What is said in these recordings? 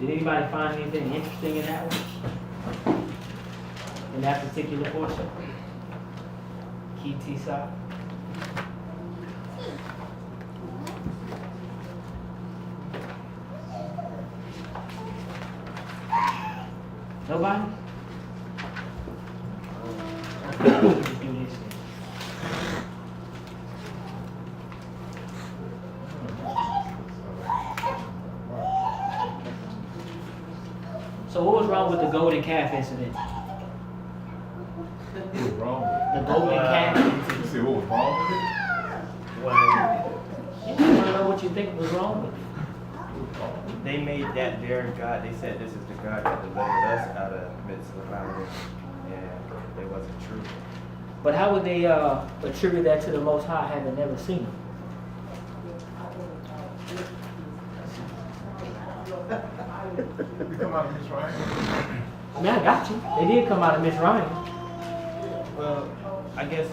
Did anybody find anything interesting in that one? In that particular portion? Key T-Sock? Nobody? Do this. So what was wrong with the golden calf incident? What was wrong with it? The golden calf You incident. said what was wrong with it? You want to know what you think was wrong with it? They made that their God. They said this is the God that delivered us out of Mitzvah, and it wasn't true. But how would they attribute that to the Most High having never seen him? You come out of Miss Ryan? I mean, I got you. They did come out of Miss Ryan. Well, I guess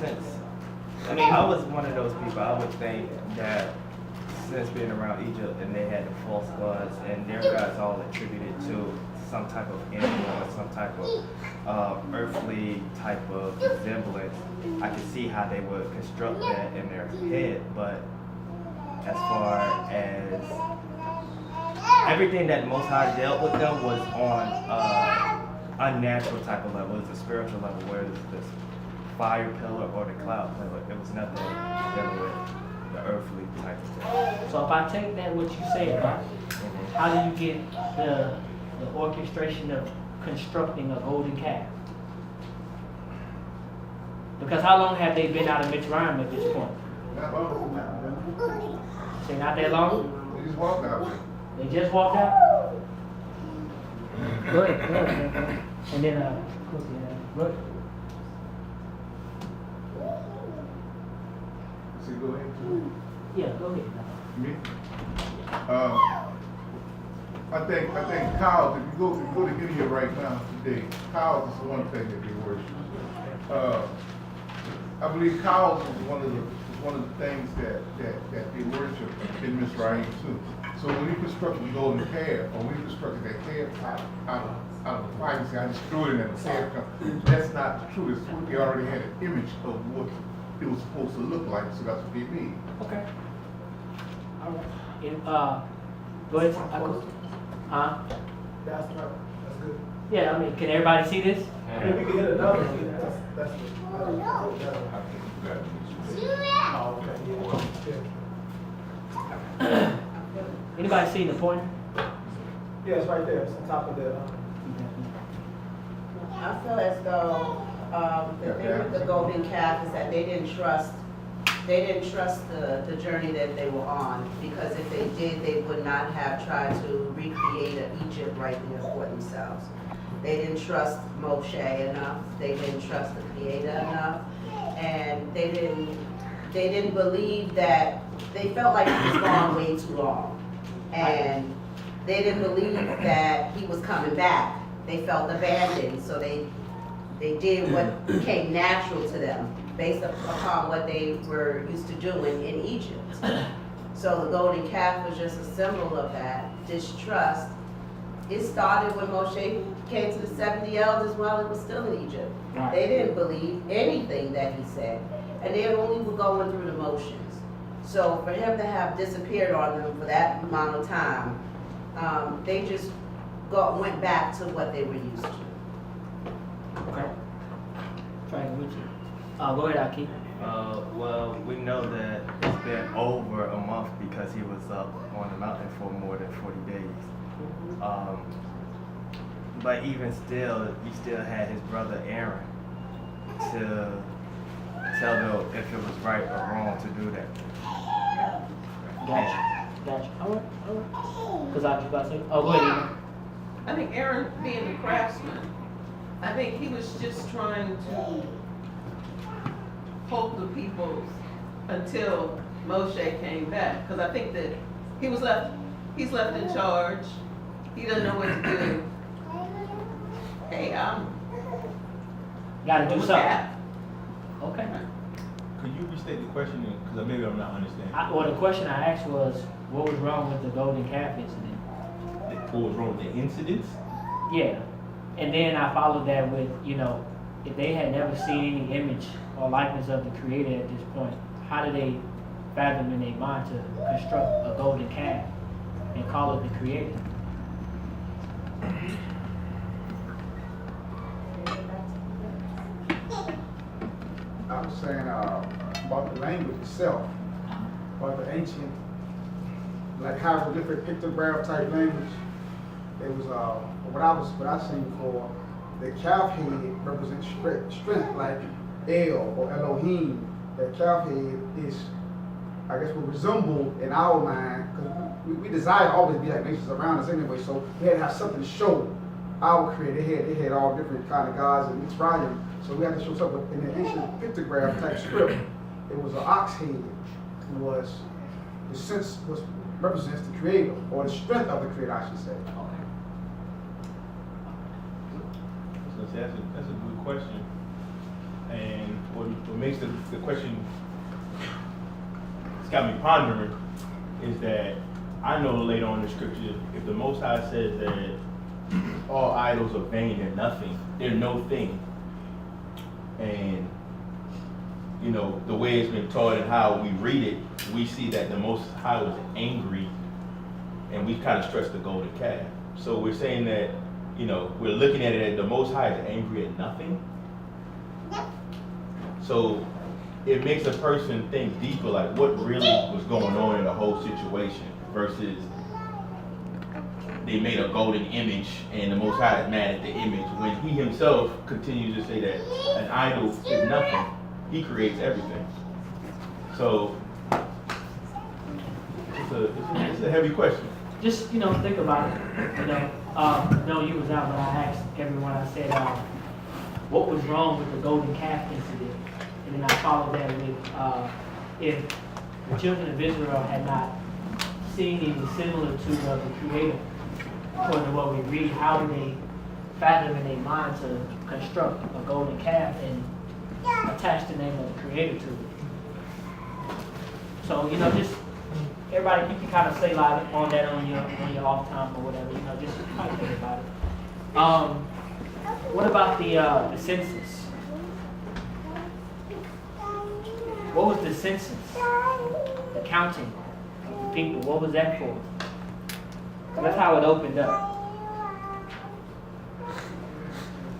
I was one of those people. I would think that since being around Egypt and they had the false gods and their gods all attributed to some type of animal or some type of earthly type of resemblance, I could see how they would construct that in their head. But as far as everything that Most High dealt with them was on unnatural type of level. It was a spiritual level, where it's this fire pillar or the cloud pillar. It was nothing dealing with the earthly type of thing. So if I take that what you said, right? How do you get the orchestration of constructing a golden calf? Because how long have they been out of Mitzrayim at this point? Not long. Say not that long? They just walked out. They just walked out? Go ahead. And then, go ahead. So go ahead. Yeah, go ahead. Me? I think cows, if you go to India right now today, cows is one thing that they worship. I believe cows is one of the things that they worship in Mizraim too. So when you constructed the golden calf, or when you constructed that calf out of the fire, you say, I just threw it in and the calf come. That's not true. It's what they already had an image of what it was supposed to look like, so that's what they made. Okay. All right. Go ahead. Huh? That's good. Yeah, I mean, can everybody see this? If we can get another, that's Oh, okay, yeah. Anybody seen the pointer? Yeah, it's right there. It's on top of the. I feel as though the thing with the golden calf is that they didn't trust the journey that they were on, because if they did, they would not have tried to recreate an Egypt right there for themselves. They didn't trust Moshe enough. They didn't trust the Creator enough, and they didn't believe that. They felt like he was gone way too long, and they didn't believe that he was coming back. They felt abandoned, so they did what came natural to them based upon what they were used to doing in Egypt. So the golden calf was just a symbol of that distrust. It started when Moshe came to the 70 elders while it was still in Egypt. Right. They didn't believe anything that he said, and they only were going through the motions. So for him to have disappeared on them for that amount of time, they just went back to what they were used to. Okay. Try to reach it. Go ahead, Aki. Well, we know that it's been over a month because he was up on the mountain for more than 40 days. But even still, he still had his brother Aaron to tell them if it was right or wrong to do that. Gotcha. All right. Because I was about to say, go ahead, Eva. I think Aaron, being the craftsman, I think he was just trying to hold the people until Moshe came back. Because I think that he's left in charge. He doesn't know what to do. Hey, Gotta do what's something. that? Okay. Could you restate the question? Because maybe I'm not understanding. Well, the question I asked was, what was wrong with the golden calf incident? what was wrong with the incidents. Yeah, and then I followed that with, if they had never seen any image or likeness of the Creator at this point, how do they fathom in their mind to construct a golden calf and call it the Creator? I was saying about the language itself, about the ancient, like how the different pictograph type language. It was what I seen before. The calf head represents strength, like El or Elohim. The calf head is, I guess, what resemble in our mind, because we desire to always be like nations around us anyway. So we had to have something to show our Creator. They had all different kind of gods in Mitzrayim. So we had to show something in the ancient pictograph type script. It was an ox head, was the sense was represents the Creator, or the strength of the Creator, I should say. So that's a good question. And what makes the question, it's got me pondering, is that I know later on in the scripture, if the Most High says that all idols are vain and nothing, they're no thing. And, the way it's been taught and how we read it, we see that the Most High was angry, and we kind of stress the golden calf. So we're saying that, we're looking at it as the Most High is angry at nothing. So it makes a person think deeper, like what really was going on in the whole situation versus they made a golden image and the Most High is mad at the image when he himself continues to say that an idol is nothing. He creates everything. So it's a heavy question. Just, think about it. No, you was out, but I asked everyone, I said, what was wrong with the golden calf incident? And then I followed that with, if the children of Israel had not seen any similitude of the Creator, according to what we read, how do they fathom in their mind to construct a golden calf and attach the name of the Creator to it? So, just everybody, you can kind of say like on that on your off time or whatever, just kind of think about it. What about the census? What was the census? The counting of the people. What was that for? That's how it opened up.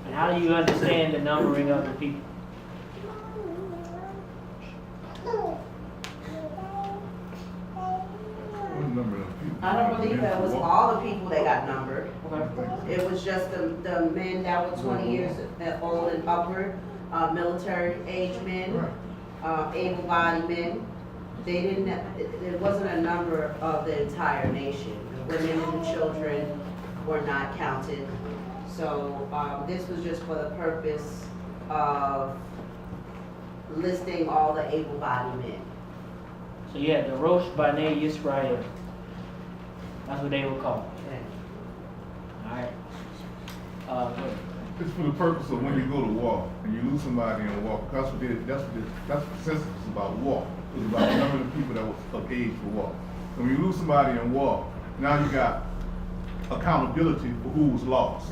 And how do you understand the numbering of the people? I don't believe that was all the people that got numbered. Okay. It was just the men that were 20 years old and upward, military age men, able-bodied men. They didn't, it wasn't a number of the entire nation. The women and the children were not counted. So this was just for the purpose of listing all the able-bodied men. So yeah, the Rosh B'nai Yisrael. That's what they were called. Okay. Alright. It's for the purpose of when you go to war and you lose somebody in a war. That's what the census is about, war. It's about the number of people that was of age for war. And when you lose somebody in war, now you got accountability for who was lost.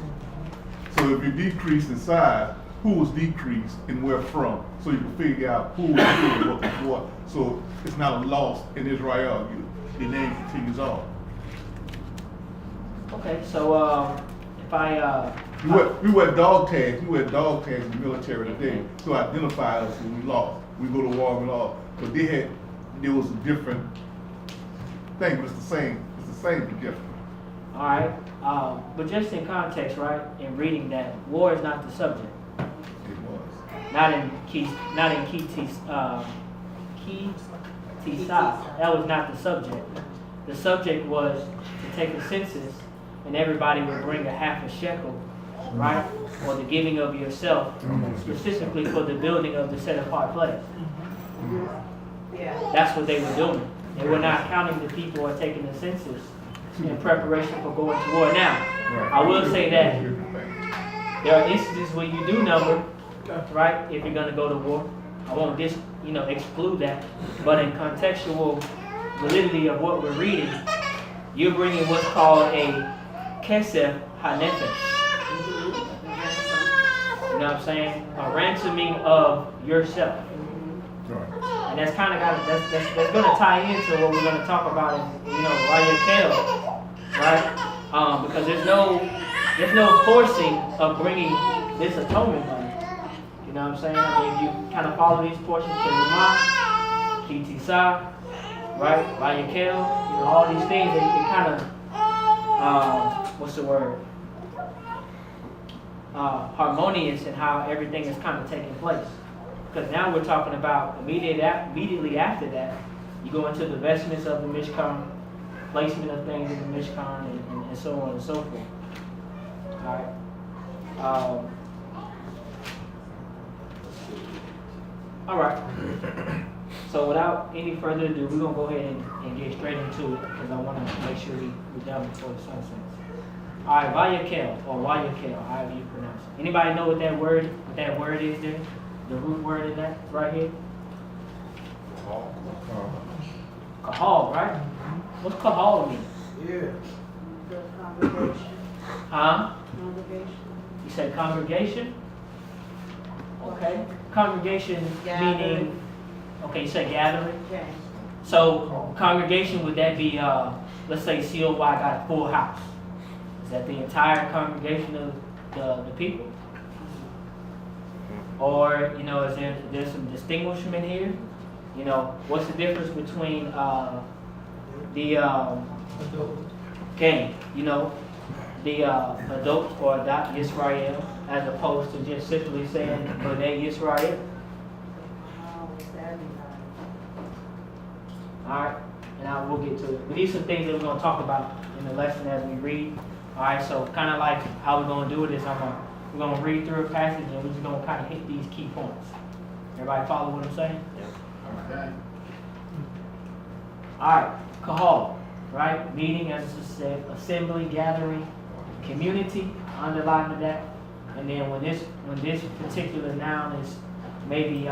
So if you decrease in size, who was decreased and where from, so you can figure out who was killed, what was what. So it's not a loss in Israel. Your name continues on. Okay, so if I We wear dog tags. We wear dog tags in the military today to identify us when we lost. We go to war, we lost. But there was a different thing, but it's the same. It's the same but different. alright. But just in context, right, in reading that, war is not the subject. It was. Not in Kisah. That was not the subject. The subject was to take a census and everybody would bring a half a shekel, right? Or the giving of yourself, specifically for the building of the set apart place. Yeah. That's what they were doing. They were not counting the people or taking the census in preparation for going to war. Now, I will say that there are instances where you do number, right, if you're going to go to war. I won't exclude that. But in contextual validity of what we're reading, you're bringing what's called a kesef hanefesh. You know what I'm saying? A ransoming of yourself. Right. And that's kind of that's going to tie into what we're going to talk about in, VAYAQHEL, right? Because there's no forcing of bringing this atonement money. You know what I'm saying? I mean, if you kind of follow these portions, Terumah, Kitisa, right? VAYAQHEL, all these things, they kind of, what's the word? Harmonious in how everything is kind of taking place. Because now we're talking about immediately after that, you go into the vestments of the Mishkan, placement of things in the Mishkan, and so on and so forth. All right. So without any further ado, we're going to go ahead and get straight into it because I want to make sure we're done before the sun sets. All right, VAYAQHEL or VAYAQHEL, however you pronounce it. Anybody know what that word is there? The root word in that right here? Kahal, right? What's kahal mean? Yeah. The congregation. Huh? Congregation. You said congregation? Okay. Congregation Gathering. meaning, okay, you said gathering? Okay. So congregation, would that be, let's say COY got a full house? Is that the entire congregation of the people? Or, is there's some distinguishment here? What's the difference between the adult or adopt Yisrael as opposed to just simply saying B'nai Yisrael? Alright, and we'll get to it. But these are things that we're going to talk about in the lesson as we read. Alright, so kind of like how we're going to do it is we're going to read through a passage and we're just going to kind of hit these key points. Everybody follow what I'm saying? Okay. Alright, kahal, right? Meeting, as I said, assembly, gathering, community, underline that. And then when this particular noun is maybe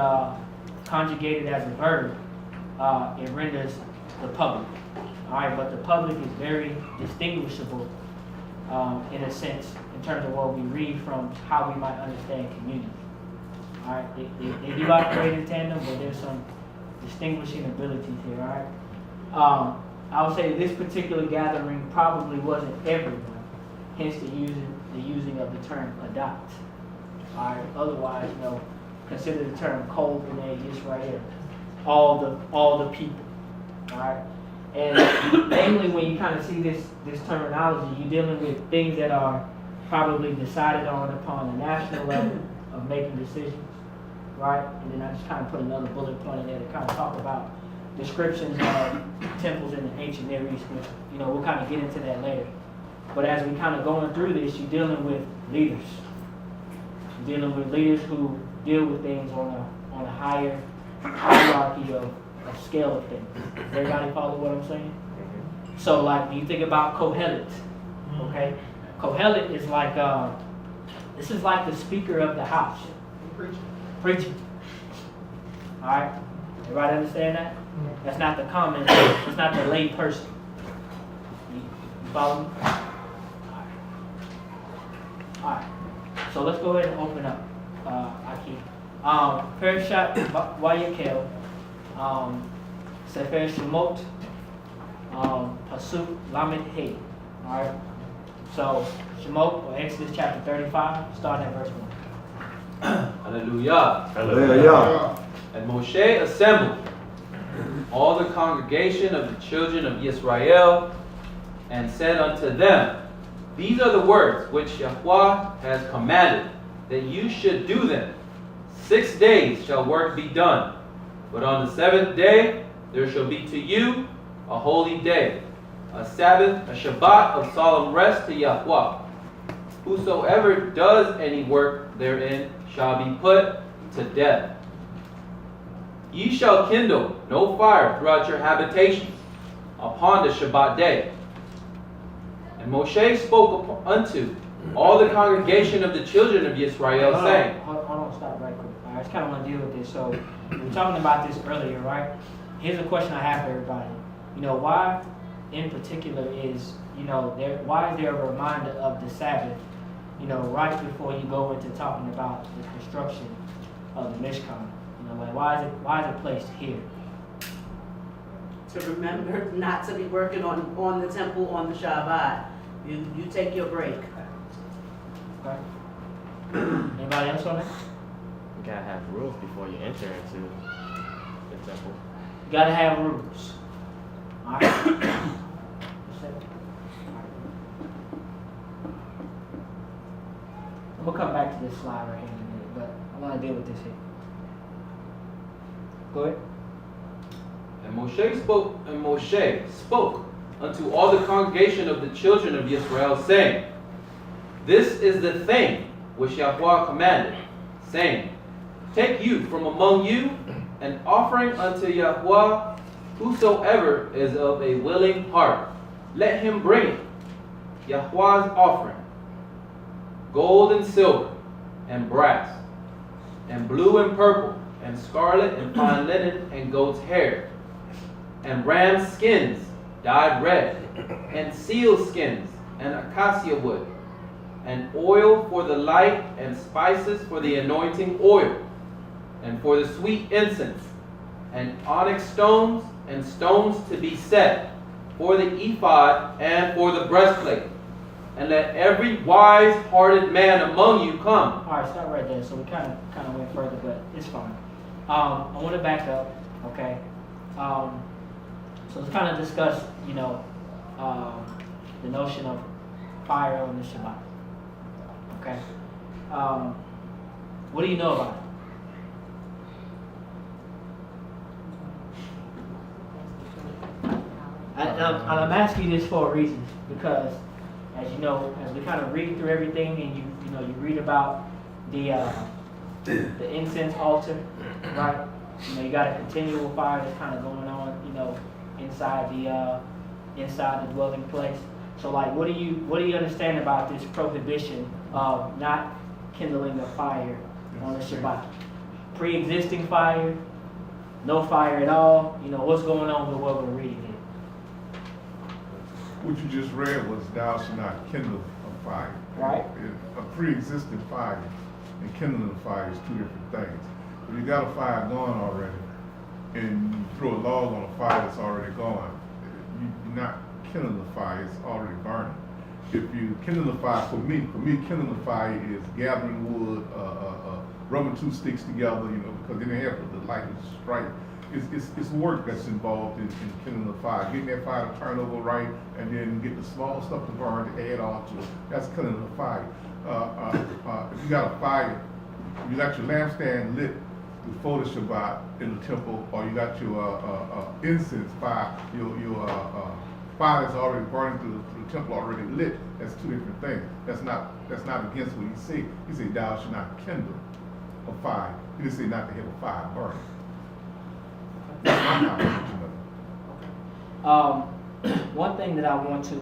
conjugated as a verb, it renders the public. Alright, but the public is very distinguishable in a sense in terms of what we read from how we might understand community. Alright, they do operate in tandem, but there's some distinguishing abilities here, alright? I would say this particular gathering probably wasn't everyone, hence the using of the term adopt. Alright, otherwise, consider the term Kol B'nai Yisrael, all the people. Alright? And namely when you kind of see this terminology, you're dealing with things that are probably decided on upon the national level of making decisions. Right? And then I just kind of put another bullet point in there to kind of talk about descriptions of temples in the ancient Near East, which, we'll kind of get into that later. But as we kind of going through this, you're dealing with leaders. You're dealing with leaders who deal with things on a higher hierarchy of scale of things. Does everybody follow what I'm saying? So like when you think about Kohelet, okay? Kohelet is like, this is like the speaker of the house. Preaching. Alright? Everybody understand that? That's not the common, it's not the lay person. You follow me? Alright. So let's go ahead and open up. Parashat VAYAQHEL, Sefer Shemot, Pasuk Lamed He. Alright? So Shemot, or Exodus chapter 35, start at verse 1. Hallelujah. Hallelujah. And Moshe assembled all the congregation of the children of Yisrael and said unto them, These are the words which Yahweh has commanded, that you should do them. 6 days shall work be done, but on the 7th day there shall be to you a holy day, a Sabbath, a Shabbat of solemn rest to Yahweh. Whosoever does any work therein shall be put to death. Ye shall kindle no fire throughout your habitations upon the Shabbat day. And Moshe spoke unto all the congregation of the children of Yisrael, saying, Hold on, stop right quick. I just kind of want to deal with this. So we were talking about this earlier, right? Here's a question I have for everybody. Why in particular is why is there a reminder of the Sabbath, right before you go into talking about the construction of the Mishkan? Why is it placed here? To remember not to be working on the temple on the Shabbat. You take your break. Okay. Anybody else on that? You gotta have rules before you enter into the temple. You gotta have rules. All right. I'm gonna come back to this slide right here in a minute, but I want to deal with this here. Go ahead. And Moshe spoke unto all the congregation of the children of Israel, saying, This is the thing which Yahweh commanded, saying, Take you from among you an offering unto Yahweh, whosoever is of a willing heart, let him bring it, Yahweh's offering, gold and silver, and brass, and blue and purple, and scarlet, and fine linen, and goat's hair, and ram skins dyed red, and seal skins, and acacia wood, and oil for the light, and spices for the anointing oil, and for the sweet incense, and onyx stones, and stones to be set for the ephod and for the breastplate. And let every wise-hearted man among you come. All right, stop right there. So we kind of went further, but it's fine. I want to back up, okay? So let's kind of discuss, the notion of fire on the Shabbat. Okay. What do you know about it? I'm asking you this for a reason, because as you know, as we kind of read through everything, and you read about the incense altar, right? You got a continual fire that's kind of going on, inside the dwelling place. So what do you understand about this prohibition of not kindling a fire on the Shabbat? Pre-existing fire, no fire at all. What's going on with what we're reading here? What you just read was thou shalt not kindle a fire. Right. A pre-existing fire and kindling a fire is two different things. If you got a fire going already and you throw a log on a fire that's already going, you're not kindling the fire, it's already burning. If you kindle the fire, for me, kindling the fire is gathering wood, rubbing two sticks together, because then they have the light to strike. It's work that's involved in kindling the fire, getting that fire to turn over right, and then get the small stuff to burn to add on to it. That's kindling the fire. If you got a fire, you got your lampstand lit before the Shabbat in the temple, or you got your incense fire, your fire that's already burning through the temple already lit. That's two different things. That's not against what he said. He said, thou shalt not kindle a fire. He didn't say not to have a fire burning. One thing that I want to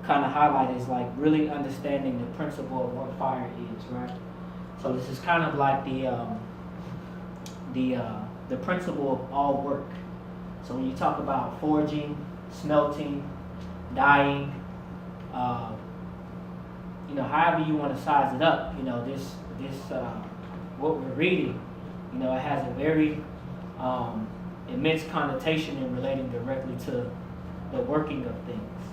kind of highlight is really understanding the principle of what fire is, right? So this is kind of like the principle of all work. So when you talk about forging, smelting, dyeing, however you want to size it up, this what we're reading, it has a very immense connotation in relating directly to the working of things.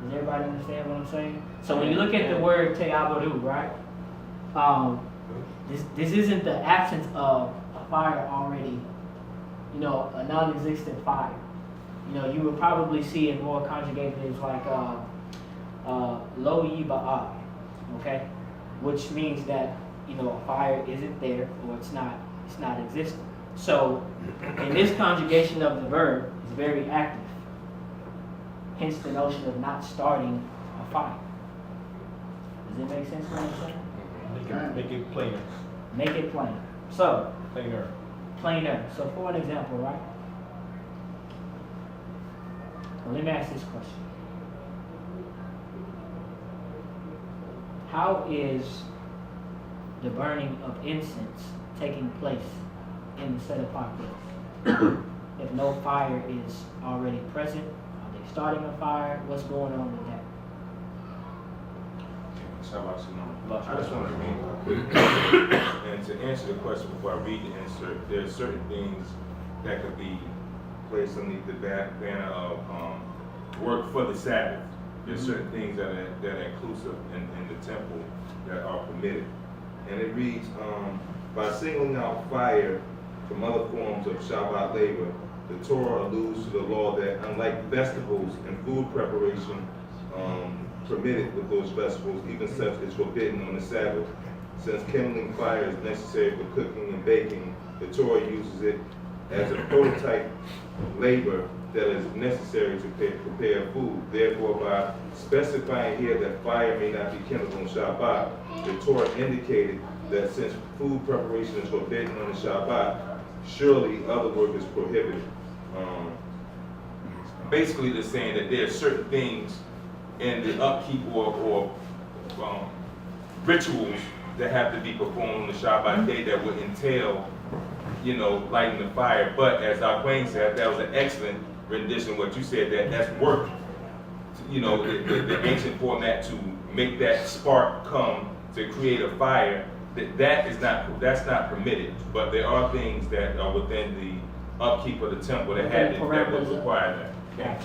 Does everybody understand what I'm saying? So when you look at the word te'abodu, right? This isn't the absence of a fire already, a non-existent fire. You would probably see it more conjugated as like lo yiba'ah, okay? Which means that, a fire isn't there, or it's not existent. So, in this conjugation of the verb, it's very active. Hence the notion of not starting a fire. Does it make sense what I'm saying? Make it plainer. Make it plain. So, Plainer. So for an example, right? Well, let me ask this question. How is the burning of incense taking place in the set apart place? If no fire is already present, are they Starting a fire, what's going on with that? Shabbat Shalom. I just want to read quick. And to answer the question before I read the insert, there are certain things that could be placed underneath the banner of work for the Sabbath. There's certain things that are inclusive in the temple that are permitted. And it reads, by singling out fire from other forms of Shabbat labor, the Torah alludes to the law that unlike festivals and food preparation permitted with those festivals, even such is forbidden on the Sabbath. Since kindling fire is necessary for cooking and baking, the Torah uses it as a prototype labor that is necessary to prepare food. Therefore, by specifying here that fire may not be kindled on Shabbat, the Torah indicated that since food preparation is forbidden on the Shabbat, surely other work is prohibited. Basically, they're saying that there are certain things in the upkeep or rituals that have to be performed on the Shabbat day that would entail, lighting the fire. But as Dr. Wayne said, that was an excellent rendition of what you said, that's work, the ancient format to make that spark come to create a fire. That's not permitted. But there are things that are within the upkeep of the temple that would require that. Yeah.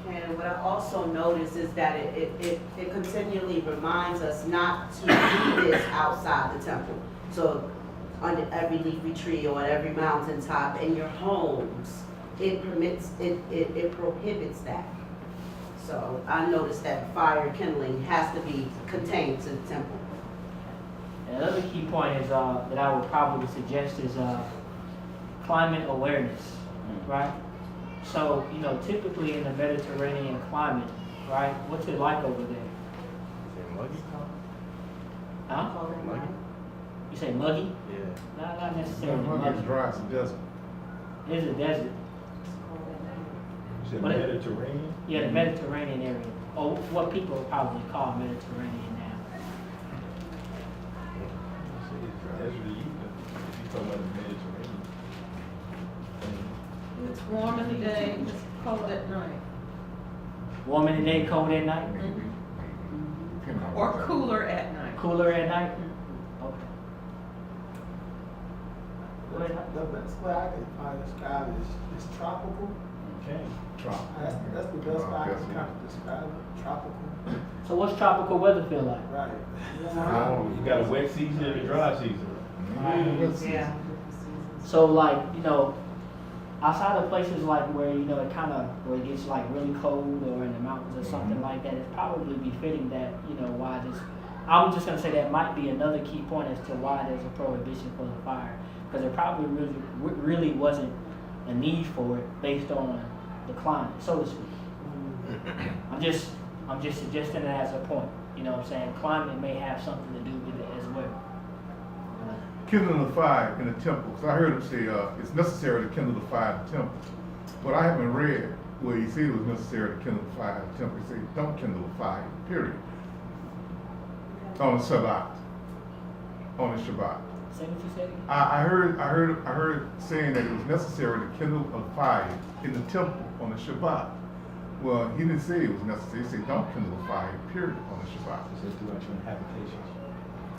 And what I also noticed is that it continually reminds us not to do this outside the temple. So under every leafy tree or on every mountaintop in your homes, it prohibits that. So I noticed that fire kindling has to be contained to the temple. Another key point is that I would probably suggest is climate awareness, right? So, typically in the Mediterranean climate, right, what's it like over there? Huh? Muggy? You say muggy? Yeah. Not necessarily It's muggy. dry, it's a desert. It is a desert. You said What it- Mediterranean? Yeah, the Mediterranean area. Or what people probably call Mediterranean now. That's what you talking about the Mediterranean. It's warm in the day, it's cold at night. Warm in the day, cold at night? Or cooler at night. Cooler at night? Okay. The best way I can describe it is tropical. Okay. That's the best way I can kind of describe it, tropical. So what's tropical weather feel like? Right. You got a wet season and a dry season. Yeah. So like, outside of places like where, where it gets like really cold or in the mountains or something like that, it's probably befitting that, why this, I'm just gonna say that might be another key point as to why there's a prohibition for the fire. Because there probably really wasn't a need for it based on the climate, so to speak. I'm just suggesting it as a point, what I'm saying? Climate may have something to do with it as well. Kindling the fire in the temple, because I heard him say it's necessary to kindle the fire in the temple. But I haven't read where he said it was necessary to kindle the fire in the temple. He said don't kindle the fire, period. On the Shabbat. On the Shabbat. Say what you said again? I heard saying that it was necessary to kindle a fire in the temple on the Shabbat. Well, he didn't say it was necessary. He said don't kindle a fire, period, on the Shabbat. It says do unto habitations.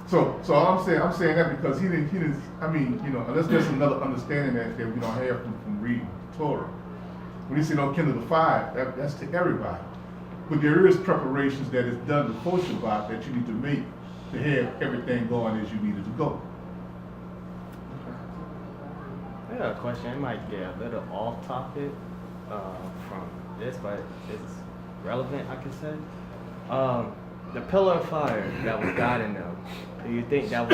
So I'm saying that because he didn't, unless there's another understanding that we don't have from reading Torah. When he said don't kindle the fire, that's to everybody. But there is preparations that is done before Shabbat that you need to make to have everything going as you need it to go. I got a question. It might get a little off topic from this, but it's relevant, I can say. The pillar of fire that was guiding them. Do you think that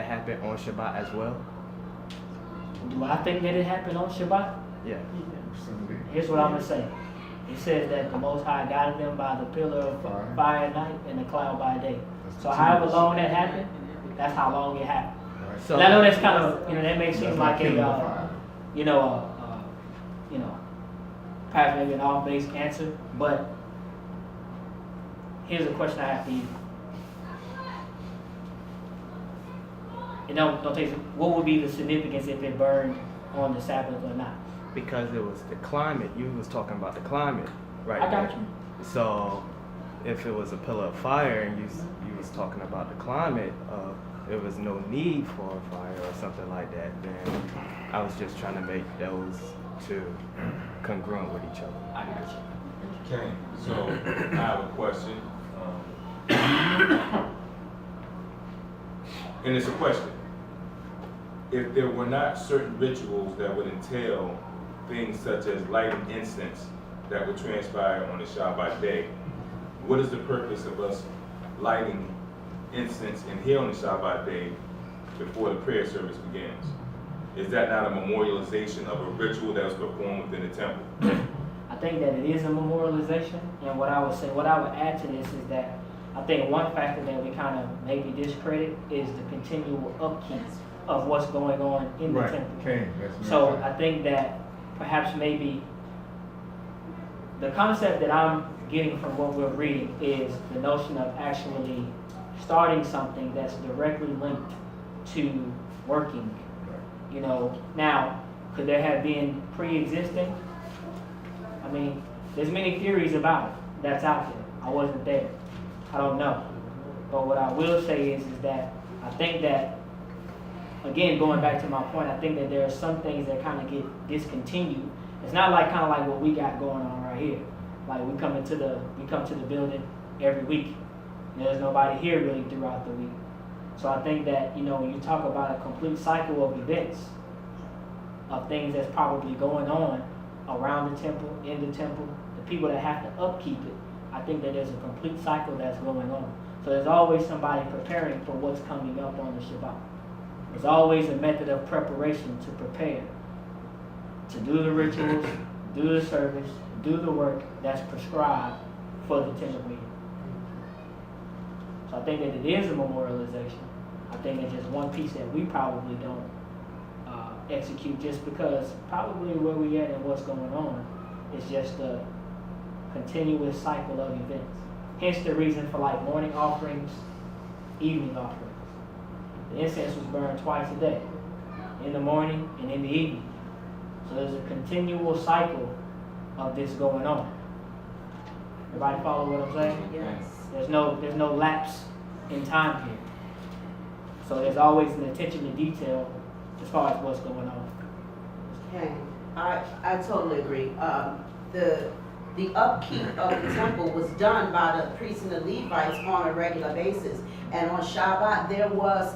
happened on Shabbat as well? Do I think that it happened on Shabbat? Yeah. Here's what I'm gonna say. It says that the Most High guided them by the pillar of fire at night and the cloud by day. So however long that happened, that's how long it happened. So And I know that's kind of, that may seem like perhaps maybe an off-base answer, but here's a question I have for you. Don't take what would be the significance if it burned on the Sabbath or not? because it was the climate. You was talking about the climate, right? I got there. you. So, if it was a pillar of fire and you was talking about the climate, there was no need for a fire or something like that, then I was just trying to make those two congruent with each other. I got you. Okay, so I have a question. And it's a question. If there were not certain rituals that would entail things such as lighting incense that would transpire on the Shabbat day, what is the purpose of us lighting incense in here on the Shabbat day before the prayer service begins? Is that not a memorialization of a ritual that was performed within the temple? I think that it is a memorialization, and what I would add to this is that I think one factor that we kind of maybe discredit is the continual upkeep of what's going on in the temple. So I think that perhaps maybe the concept that I'm getting from what we're reading is the notion of actually starting something that's directly linked to working. You know, now, could there have been pre-existing? I mean, there's many theories about it that's out there. I wasn't there. I don't know. But what I will say is that I think that, again, going back to my point, I think that there are some things that kind of get discontinued. It's not like kind of like what we got going on right here. Like we come to the building every week. There's nobody here really throughout the week. So I think that, you know, when you talk about a complete cycle of events, of things that's probably going on around the temple, in the temple, the people that have to upkeep it, I think that there's a complete cycle that's going on. So there's always somebody preparing for what's coming up on the Shabbat. There's always a method of preparation to prepare, to do the rituals, do the service, do the work that's prescribed for the temple meeting. So I think that it is a memorialization. I think it's just one piece that we probably don't execute just because probably where we at and what's going on is just a continuous cycle of events. Hence the reason for like morning offerings, evening offerings. The incense was burned twice a day, in the morning and in the evening. So there's a continual cycle of this going on. Everybody follow what I'm saying? Yes. There's no lapse in time here. So there's always an attention to detail as far as what's going on. Okay, I totally agree. The upkeep of the temple was done by the priests and the Levites on a regular basis. And on Shabbat, there was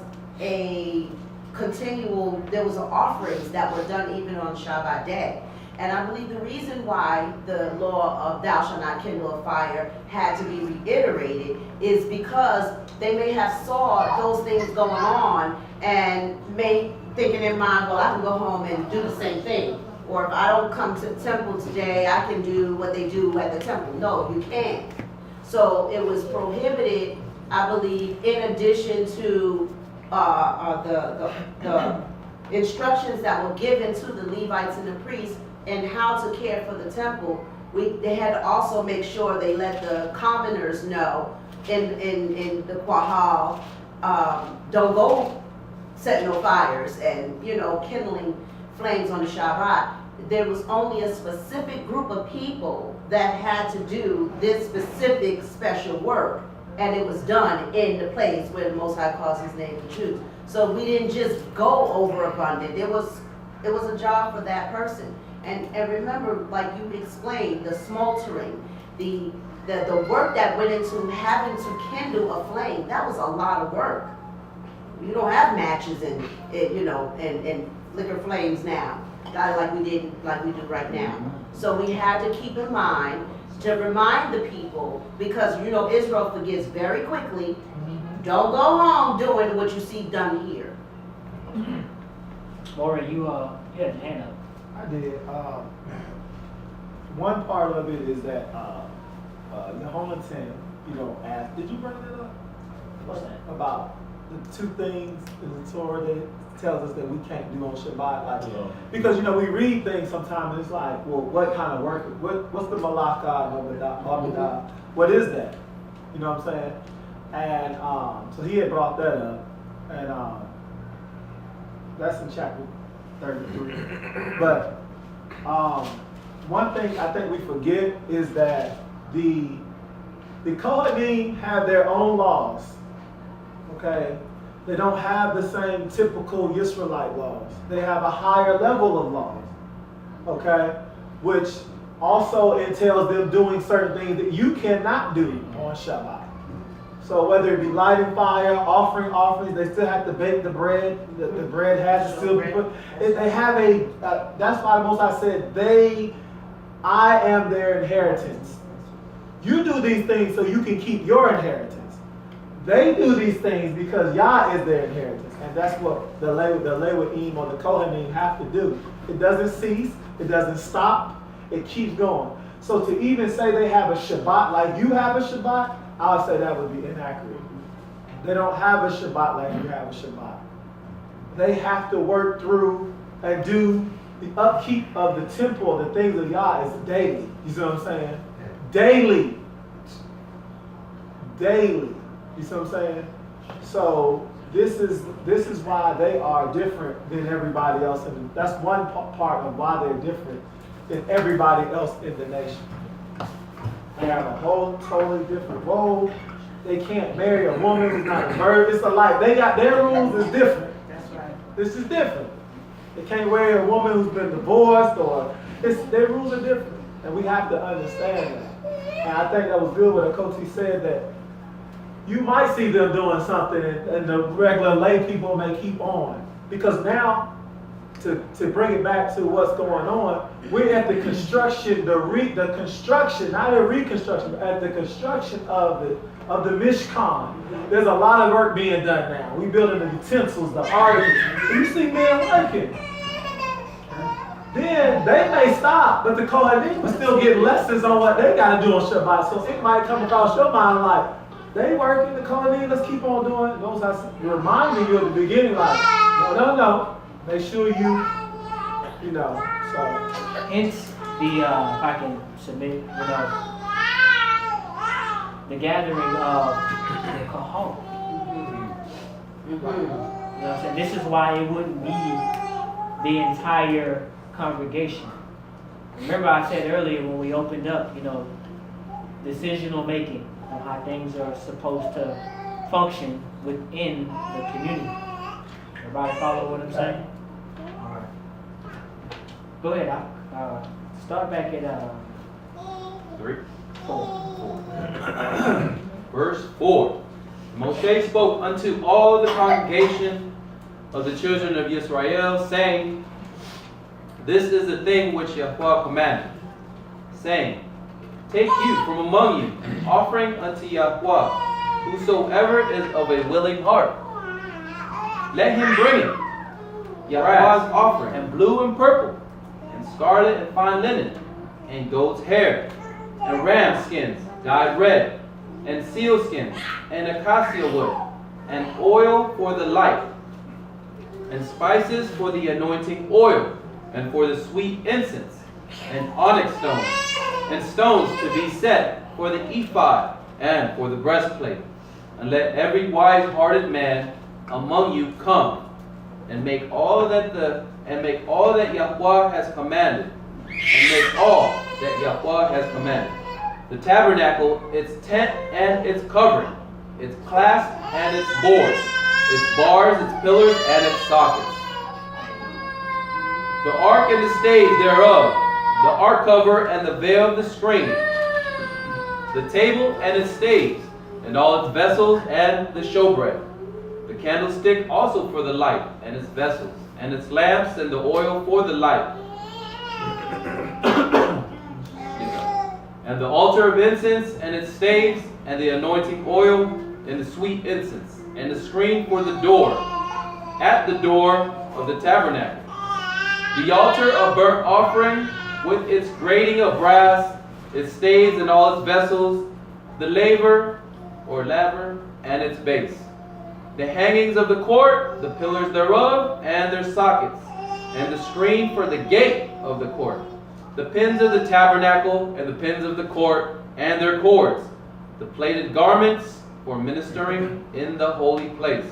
offerings that were done even on Shabbat day. And I believe the reason why the law of thou shalt not kindle a fire had to be reiterated is because they may have saw those things going on and may thinking in mind, well, I can go home and do the same thing. Or if I don't come to the temple today, I can do what they do at the temple. No, you can't. So it was prohibited, I believe, in addition to the instructions that were given to the Levites and the priests and how to care for the temple. They had to also make sure they let the commoners know in the Quahal, don't go setting no fires and, kindling flames on the Shabbat. There was only a specific group of people that had to do this specific special work, and it was done in the place where the Most High calls his name the Jews. So we didn't just go overabundant. It was a job for that person. And remember, like you explained, the smoldering, the work that went into having to kindle a flame, that was a lot of work. You don't have matches and flicker flames now, like we do right now. So we had to keep in mind to remind the people, because Israel forgets very quickly. Don't go home doing what you see done here. Moray, you had your hand up. I did. One part of it is that Yehonahan, asked, did you bring that up? What's that? About the two things in the Torah that tells us that we can't do on Shabbat, because we read things sometimes and it's like, well, what kind of work? What's the MALAKYAH and Abadah? What is that? You know what I'm saying? And so he had brought that up, and that's in chapter 33. But one thing I think we forget is that the Kohanim have their own laws. Okay? They don't have the same typical Israelite laws. They have a higher level of laws. Okay? Which also entails them doing certain things that you cannot do on Shabbat. So whether it be lighting fire, offering offerings, they still have to bake the bread. The bread has to still be put. They have a, that's why the Most High said, I am their inheritance. You do these things so you can keep your inheritance. They do these things because Yah is their inheritance. And that's what the Lewi'im or the Kohanim have to do. It doesn't cease. It doesn't stop. It keeps going. So to even say they have a Shabbat like you have a Shabbat, I would say that would be inaccurate. They don't have a Shabbat like you have a Shabbat. They have to work through and do the upkeep of the temple, the things of Yah is daily. You see what I'm saying? Daily. Daily. You see what I'm saying? So this is why they are different than everybody else. And that's one part of why they're different than everybody else in the nation. They have a whole totally different role. They can't marry a woman who's not a virgin. It's alike. They got their rules is different. That's right. This is different. They can't marry a woman who's been divorced or their rules are different. And we have to understand that. And I think that was good what Akoti said, that you might see them doing something and the regular lay people may keep on. Because now, to bring it back to what's going on, we're at the construction, the construction, not a reconstruction, but at the construction of the Mishkan. There's a lot of work being done now. We building the utensils, the articles. You see men working. Then they may stop, but the Kohanim will still get lessons on what they got to do on Shabbat. So it might come across your mind like, they working, the Kohanim, let's keep on doing. Those are reminding you at the beginning, like, no. Make sure you know, so. Hence the, if I can submit, the gathering of the Kahal. You know what I'm saying? This is why it wouldn't be the entire congregation. Remember I said earlier when we opened up, decisional making on how things are supposed to function within the community. Everybody follow what I'm saying? All right. Go ahead. Start back at 4. Verse 4. Moshe spoke unto all the congregation of the children of Israel, saying, This is the thing which Yahweh commanded, saying, Take you from among you an offering unto Yahweh, whosoever is of a willing heart. Let him bring it, Yahweh's offering, and blue and purple, and scarlet and fine linen, and goat's hair, and ram skins dyed red, and seal skins, and acacia wood, and oil for the light, and spices for the anointing oil, and for the sweet incense, and onyx stones, and stones to be set for the ephod, and for the breastplate. And let every wise-hearted man among you come, and make all that Yahweh has commanded, and make all that Yahweh has commanded. The tabernacle, its tent and its covering, its clasp and its boards, its bars, its pillars, and its sockets. The ark and the staves thereof, the ark cover and the veil of the screen, the table and its staves, and all its vessels and the showbread. The candlestick also for the light, and its vessels, and its lamps, and the oil for the light. And the altar of incense, and its staves, and the anointing oil, and the sweet incense, and the screen for the door, at the door of the tabernacle. The altar of burnt offering, with its grating of brass, its staves and all its vessels, the laver, or laver, and its base. The hangings of the court, the pillars thereof, and their sockets, and the screen for the gate of the court. The pins of the tabernacle, and the pins of the court, and their cords. The plaited garments for ministering in the holy place.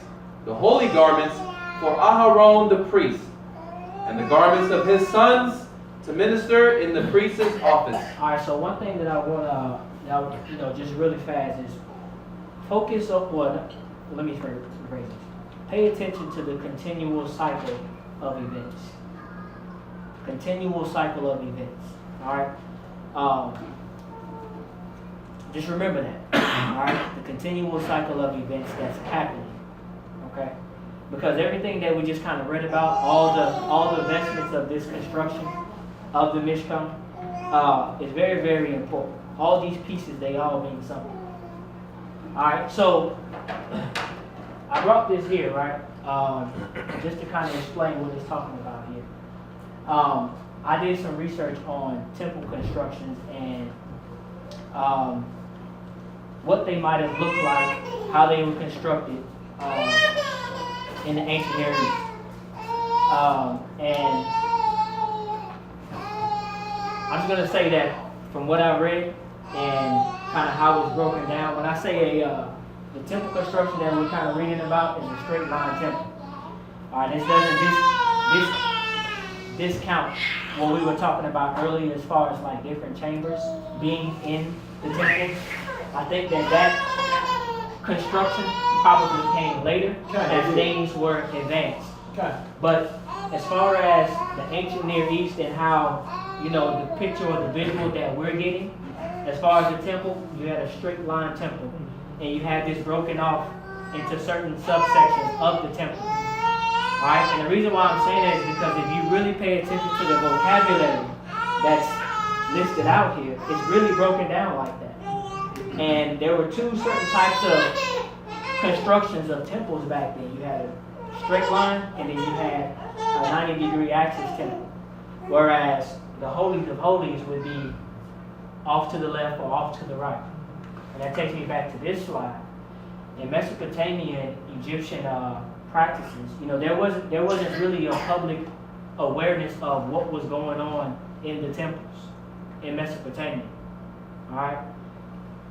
The holy garments for Aharon the priest, and the garments of his sons, to minister in the priest's office. All right, so one thing that I want to, just really fast is focus on, let me rephrase this. Pay attention to the continual cycle of events. Continual cycle of events, all right? Just remember that, all right? The continual cycle of events that's happening, okay? Because everything that we just kind of read about, all the investments of this construction of the Mishkan, is very, very important. All these pieces, they all mean something. All right, so I brought this here, right? Just to kind of explain what it's talking about here. I did some research on temple constructions and what they might have looked like, how they were constructed in the ancient Near East. And I'm just going to say that from what I read and kind of how it's broken down, when I say the temple construction that we're kind of reading about is a straight line temple. All right, this doesn't discount what we were talking about earlier as far as like different chambers being in the temple. I think that construction probably came later as things were advanced. But as far as the ancient Near East and how, the picture or the visual that we're getting, as far as the temple, you had a straight line temple. And you had this broken off into certain subsections of the temple. Alright, and the reason why I'm saying that is because if you really pay attention to the vocabulary that's listed out here, it's really broken down like that. And there were two certain types of constructions of temples back then. You had a straight line, and then you had a 90-degree axis temple. Whereas the Holies of Holies would be off to the left or off to the right. And that takes me back to this slide. In Mesopotamian Egyptian practices, there wasn't really a public awareness of what was going on in the temples in Mesopotamia. All right,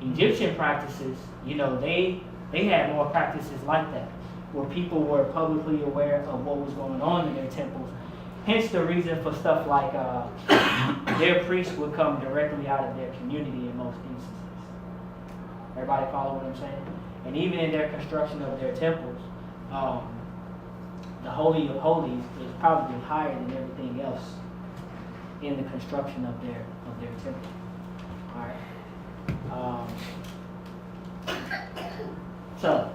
Egyptian practices, they had more practices like that, where people were publicly aware of what was going on in their temples. Hence the reason for stuff like their priests would come directly out of their community in most instances. Everybody follow what I'm saying? And even in their construction of their temples, the Holy of Holies is probably higher than everything else in the construction of their temple. All right. So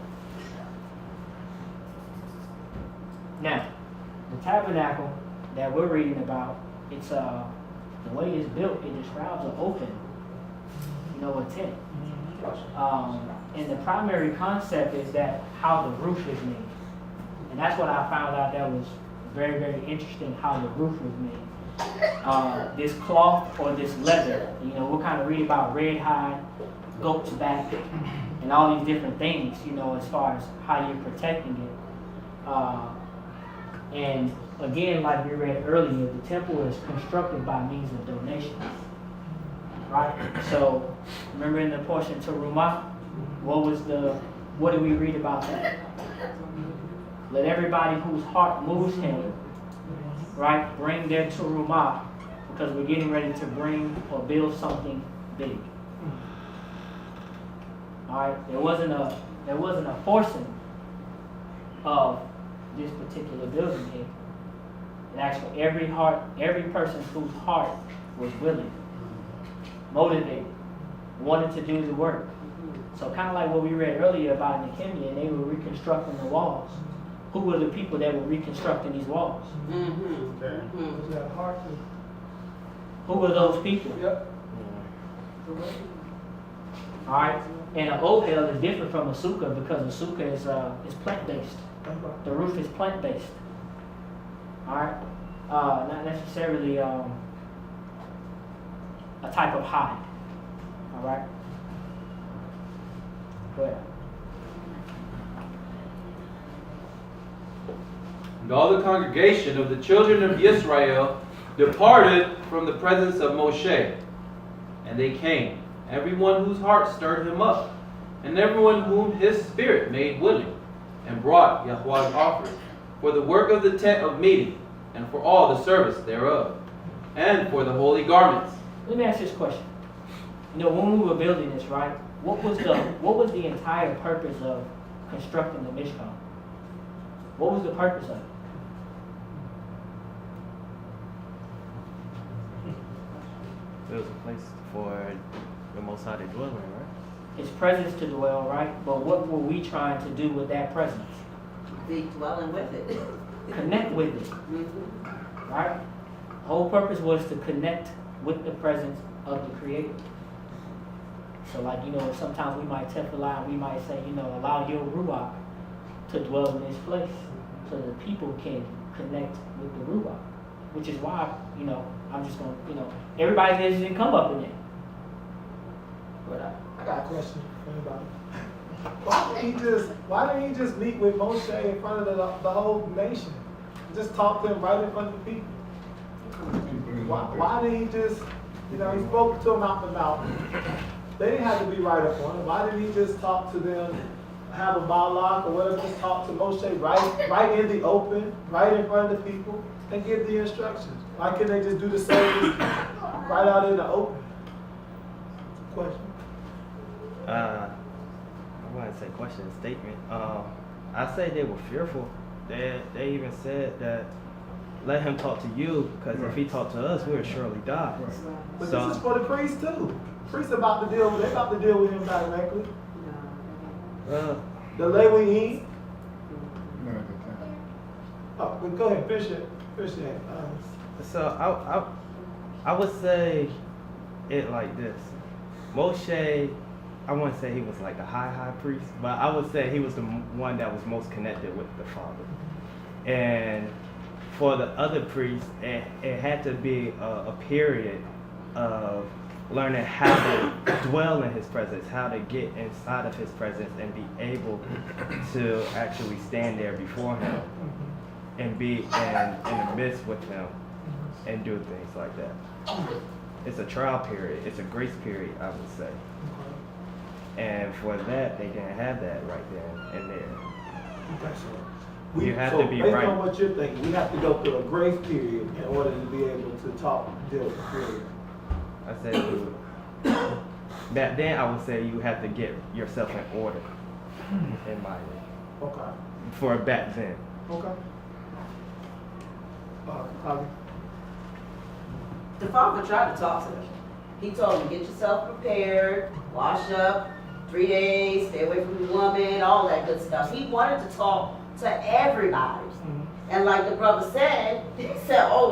now the tabernacle that we're reading about, it's the way it's built. It describes an open, a tent. And the primary concept is that how the roof is made. And that's what I found out that was very, very interesting, how the roof was made. This cloth or this leather, we'll kind of read about red hide, goat's back, and all these different things, as far as how you're protecting it. And again, like we read earlier, the temple is constructed by means of donations. Right? So, remember in the portion to Rumah, what did we read about that? Let everybody whose heart moves him, right, bring their Turumah, because we're getting ready to bring or build something big. Alright, there wasn't a forcing of this particular building here. It actually every person whose heart was willing, motivated, wanted to do the work. So kind of like what we read earlier about Nehemiah, and they were reconstructing the walls. Who were the people that were reconstructing these walls? Who were those people? Yep. All right, and an Ohel is different from a sukkah because a sukkah is plant-based. The roof is plant-based. All right, not necessarily a type of hide. All right. Go ahead. And all the congregation of the children of Israel departed from the presence of Moshe. And they came, everyone whose heart stirred him up, and everyone whom his spirit made willing, and brought Yahweh's offering for the work of the tent of meeting, and for all the service thereof. and for the holy garments. Let me ask this question. You know, when we were building this, right? What was the entire purpose of constructing the Mishkan? What was the purpose of it? It was a place for the Most High to dwell in, right? His presence to dwell, right? But what were we trying to do with that presence? Be dwelling with it. Connect with it, Mhm. right? The whole purpose was to connect with the presence of the Creator. So like, you know, sometimes we might tefillah, we might say, you know, allow your Ruach to dwell in this place so that people can connect with the Ruach. Which is why, you know, I'm just going to, you know, everybody didn't come up in it. But I got a question for anybody. Why didn't he just meet with Moshe in front of the whole nation? Just talk to him right in front of the people. Why didn't he just, you know, he spoke to them out the mountain. They didn't have to be right up on him. Why didn't he just talk to them, have a malak or whatever, just talk to Moshe right in the open, right in front of the people, and give the instructions? Why couldn't they just do the service right out in the open? Question. I wouldn't say question, statement. I say they were fearful. They even said that let him talk to you, because if he talked to us, we would surely die. But So- this is for the priests too. Priests about to deal with him directly. The Leviim. Oh, but go ahead, finish it. So I would say it like this. Moshe, I wouldn't say he was like the high priest, but I would say he was the one that was most connected with the Father. And for the other priests, it had to be a period of learning how to dwell in his presence, how to get inside of his presence and be able to actually stand there before him and be in the midst with him and do things like that. It's a trial period. It's a grace period, I would say. And for that, they didn't have that right then and there. You have to be based right. on what you're thinking, we have to go through a grace period in order to be able to deal with the Creator. I said, back then I would say you have to get yourself in order, in my way. Okay. For back then. Okay. Javi? The father tried to talk to them. He told him, get yourself prepared, wash up, 3 days, stay away from the woman, all that good stuff. He wanted to talk to everybody. And like the brother said, he said, oh,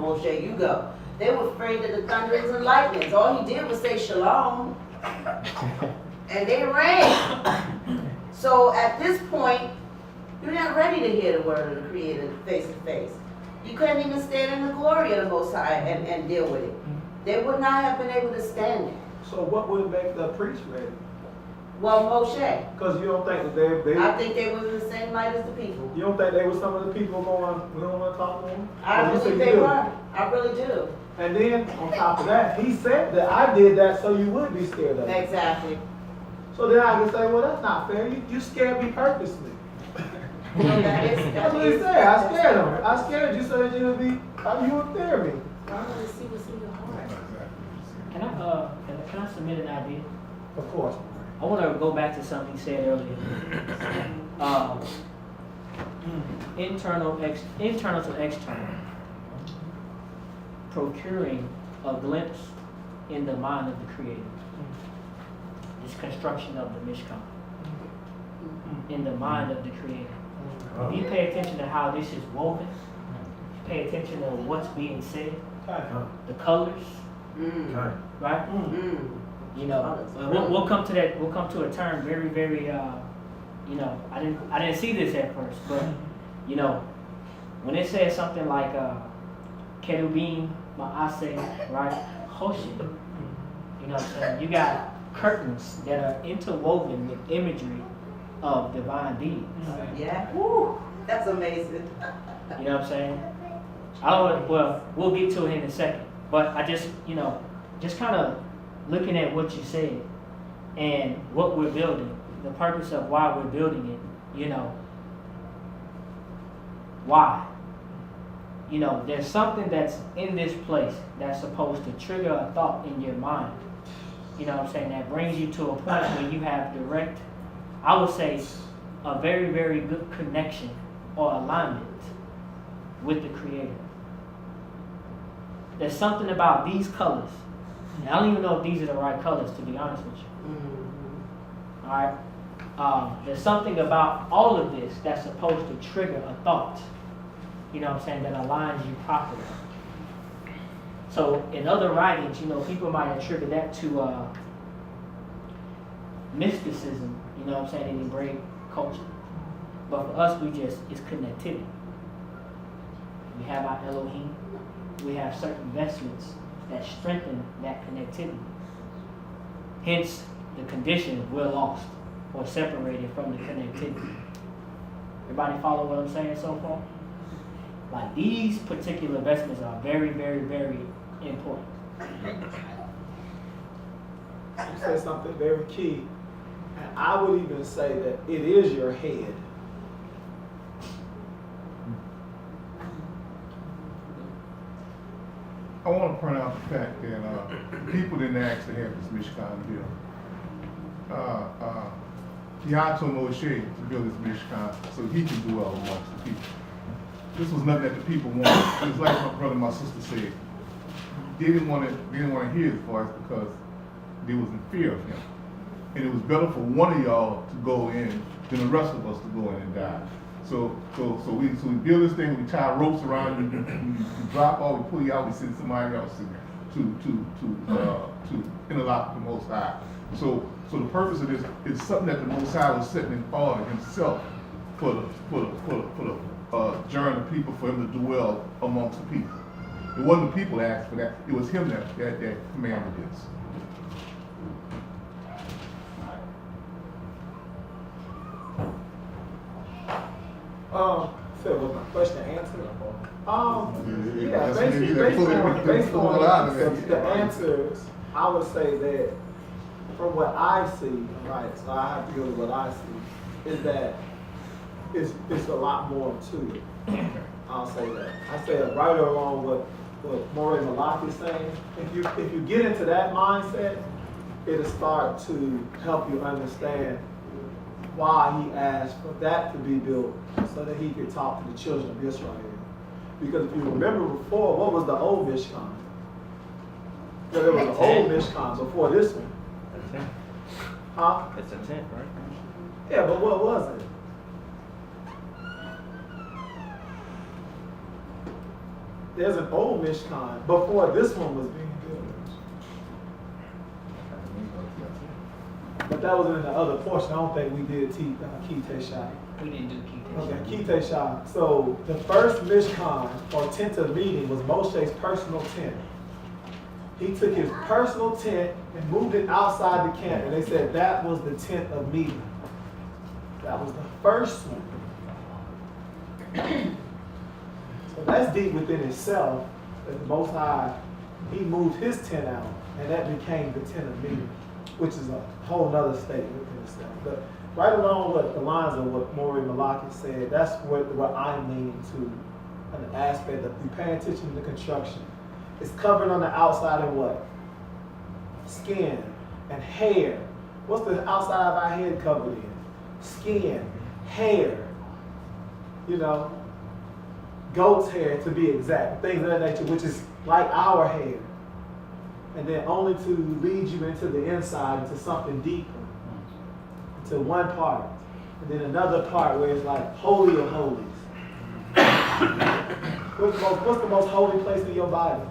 no, Moshe, you go. They were afraid of the thunderings and lightnings. All he did was say shalom. And they ran. So at this point, you're not ready to hear the word of the Creator face to face. You couldn't even stand in the glory of the Most High and deal with it. They would not have been able to stand it. So what would make the priest ready? Well, Moshe, Because you don't think that they I think they was in the same light as the people. you don't think they were some of the people going, we don't want to talk to them? I Or you say believe you they do? were. I really do. And then on top of that, he said that I did that so you would be scared of it. Exactly. So then I can say, well, that's not fair. You scared me purposely. Well, That's what he said. I scared him. I scared you so that you would fear me. I want to see what's in your heart. can I submit an idea? Of course. I want to go back to something he said earlier. Internal to external. Procuring a glimpse in the mind of the Creator. This construction of the Mishkan. In the mind of the Creator. If you pay attention to how this is woven, pay attention to what's being said, the colors, right? You know, we'll come to that. We'll come to a term very, very. You know, I didn't see this at first, but you know, when it says something like kerubim, ma'aseh, right, hoshin, you know what I'm saying? You got curtains that are interwoven with imagery of divine deeds. Yeah. Woo. That's amazing. You know what I'm saying? Well, we'll get to it in a second, but I just, you know, just kind of looking at what you said and what we're building, the purpose of why we're building it, you know, why? you know, there's something that's in this place that's supposed to trigger a thought in your mind. You know what I'm saying? That brings you to a point where you have direct, I would say, a very, very good connection or alignment with the Creator. There's something about these colors. And I don't even know if these are the right colors, to be honest with you. Mm-hmm. All right? There's something about all of this that's supposed to trigger a thought. You know what I'm saying? That aligns you properly. So in other writings, you know, people might attribute that to mysticism, you know what I'm saying, in Hebraic culture. But for us, it's connectivity. We have our Elohim. We have certain vestments that strengthen that connectivity. Hence, the condition we're lost or separated from the connectivity. Everybody follow what I'm saying so far? Like, these particular vestments are very, very, very important. You said something very key, and I would even say that it is your head. I want to point out the fact that people didn't ask to have this Mishkan built. Yah told Moshe to build this Mishkan so he can dwell amongst the people. This was nothing that the people wanted. It was like my brother and my sister said. They didn't want to hear his voice because they was in fear of him. And it was better for one of y'all to go in than the rest of us to go in and die. So we build this thing, we tie ropes around you, we drop off, we pull you out, we send somebody else to interlock with the Most High. So the purpose of this is something that the Most High was setting in order himself for the journey of people, for him to dwell amongst the people. It wasn't the people that asked for that, it was him that commanded this. So was my question answered? Yeah, That's based on the answers, I would say that from what I see, right, so I have to go to what I see, is that it's a lot more to it. I'll say that. I say that right along what MORAY MALAKYAH is saying. If you get into that mindset, it'll start to help you understand why he asked for that to be built so that he could talk to the children of Israel. Because if you remember before, what was the old Mishkan? There was an old Mishkan before this one. A tent. Huh? It's a tent, right? Yeah, but what was it? There's an old Mishkan before this one was being built. But that was in the other portion. I don't think we did Kitei Shai. We didn't do Kitei Shai. Okay, Kitei Shai. So the first Mishkan, or tent of meeting, was Moshe's personal tent. He took his personal tent and moved it outside the camp, and they said that was the tent of meeting. That was the first one. So that's deep within itself, that the Most High, he moved his tent out, and that became the tent of meeting, which is a whole nother statement within itself. But right along with the lines of what MORAY MALAKYAH said, that's what I'm leaning to, an aspect of you paying attention to the construction. It's covered on the outside in what? Skin and hair. What's the outside of our head covered in? Skin, hair, you know, goat's hair to be exact, things of that nature, which is like our hair. And then only to lead you into the inside, into something deeper, to one part. And then another part where it's like holy of holies. What's the most holy place in your body?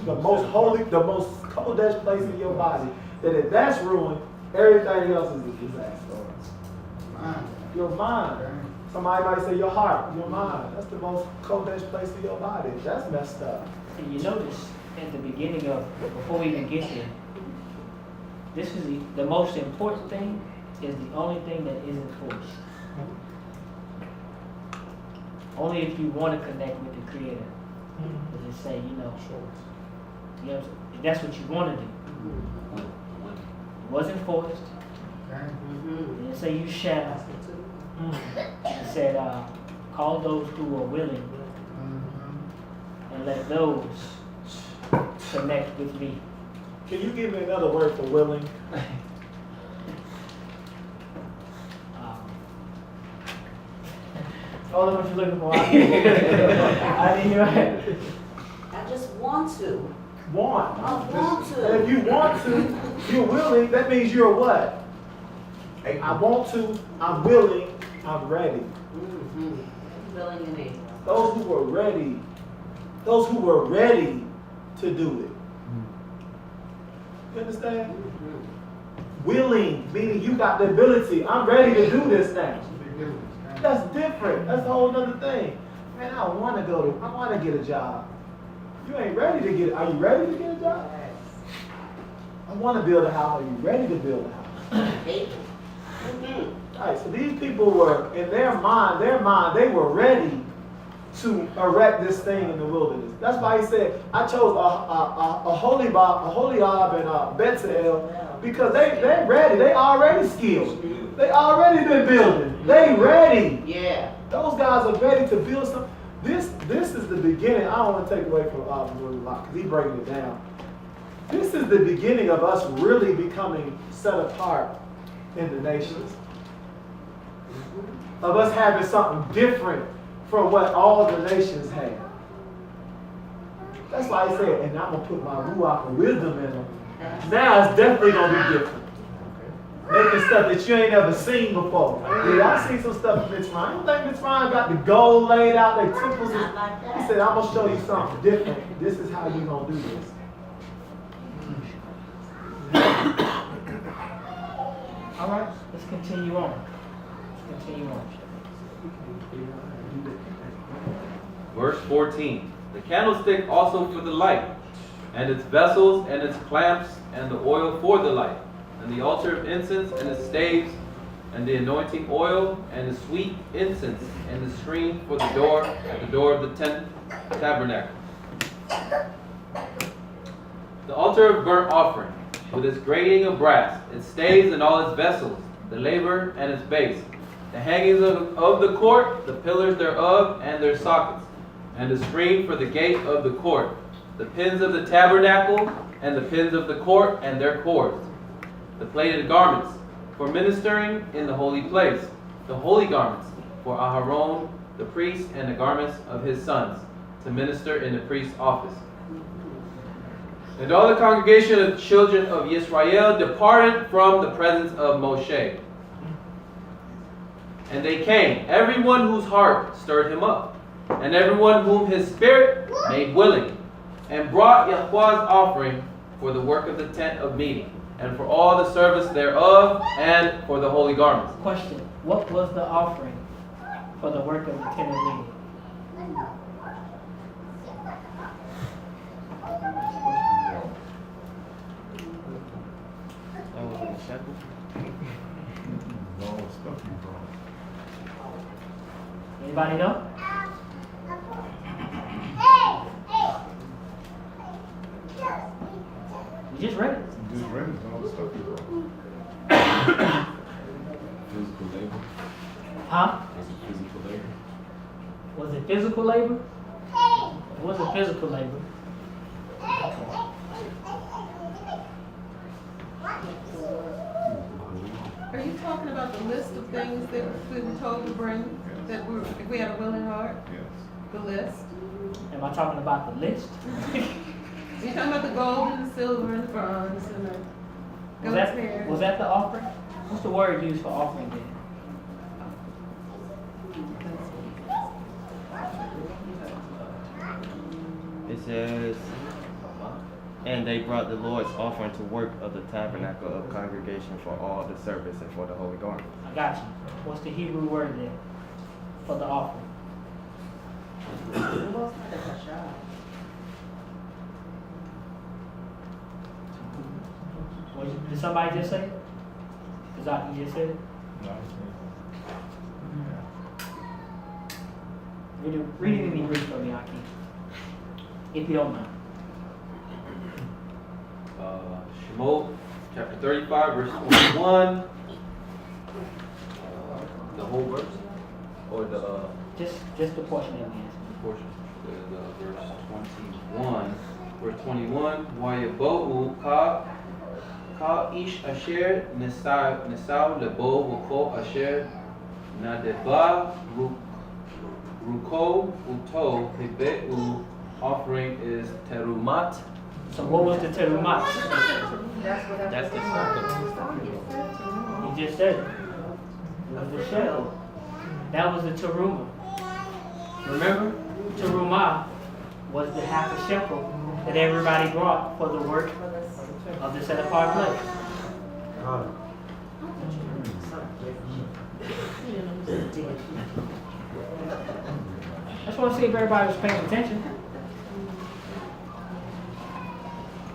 The most holy, the most kodesh place in your body. That if that's ruined, everything else is a disaster. Your mind. Somebody might say your heart, your mind. That's the most kodesh place in your body. That's messed up. And you notice at the beginning of, before we even get there, this is the most important thing is the only thing that isn't forced. Only if you want to connect with the Creator. Does it say, you know, if that's what you want to do. It wasn't forced. It didn't say you shall. It said, call those who are willing, and let those connect with me. Can you give me another word for willing? Hold on, what you looking for? I didn't hear it. I just want to. Want. I want And to. if you want to, you're willing, that means you're what? I want to, I'm willing, I'm ready. Willing and able. Those who were ready to do it. You understand? Willing, meaning you got the ability, I'm ready to do this now. That's different, that's a whole other thing. Man, I want to get a job. You ain't ready to get, are you ready to get a job? I want to build a house, are you ready to build a house? All right, so these people were, in their mind, they were ready to erect this thing in the wilderness. That's why he said, I chose Aholiab and Bezalel because they're ready. They already skilled. They already been building. They ready. Yeah. Those guys are ready to build something. This is the beginning. I don't want to take away from because he's breaking it down. This is the beginning of us really becoming set apart in the nations. Of us having something different from what all the nations have. That's why he said, and I'm going to put my ruach and wisdom in them. Now it's definitely going to be different. Making stuff that you ain't ever seen before. Yeah, I seen some stuff in Mitzrayim. You think Mitzrayim got the gold laid out, their temples? Not like that. He said, I'm going to show you something different. This is how you're going to do this. All right, let's continue on. Verse 14. The candlestick also for the light, and its vessels, and its clamps, and the oil for the light, and the altar of incense, and its staves, and the anointing oil, and the sweet incense, and the screen for the door, at the door of the tent tabernacle. The altar of burnt offering, with its grating of brass, its staves and all its vessels, the laver and its base, the hangings of the court, the pillars thereof, and their sockets, and the screen for the gate of the court, the pins of the tabernacle, and the pins of the court, and their cords, the plaited garments for ministering in the holy place, the holy garments for Aharon the priest, and the garments of his sons to minister in the priest's office. And all the congregation of the children of Yisrael departed from the presence of Moshe. And they came, everyone whose heart stirred him up, and everyone whom his spirit made willing, and brought Yahweh's offering for the work of the tent of meeting, and for all the service thereof, and for the holy garments. Question, what was the offering for the work of the tent of meeting? Anybody know? You just read it. Just rent all the stuff you brought. Physical labor. Huh? Was it physical labor? Was it physical labor? It wasn't physical labor. Are you talking about the list of things that we were told to bring, that we, if we had a willing heart? Yes. The list? Am I talking about the list? You're talking about the gold and the silver and the bronze and the goat's hair? Was that the offering? What's the word used for offering then? It says, and they brought the Lord's offering to work of the tabernacle of congregation for all the service and for the holy garments. I got you. What's the Hebrew word then for the offering? Did somebody just say it? Is that you just said it? No. Read it in English for me, Aki. If you don't mind. Shemot, chapter 35, verse 21. The whole verse? Or the Just the portion that we answered. Portion. Verse 21. Verse 21. Wayabohu ka ish asher nesau lebo wuko asher nadeba ruko uto hebeu. Offering is terumat. So what was the terumat? That's the circle. He just said it. It was the shekel. That was the teruma. Remember? Teruma was the half a shekel that everybody brought for the work of the set apart place. I just want to see if everybody was paying attention.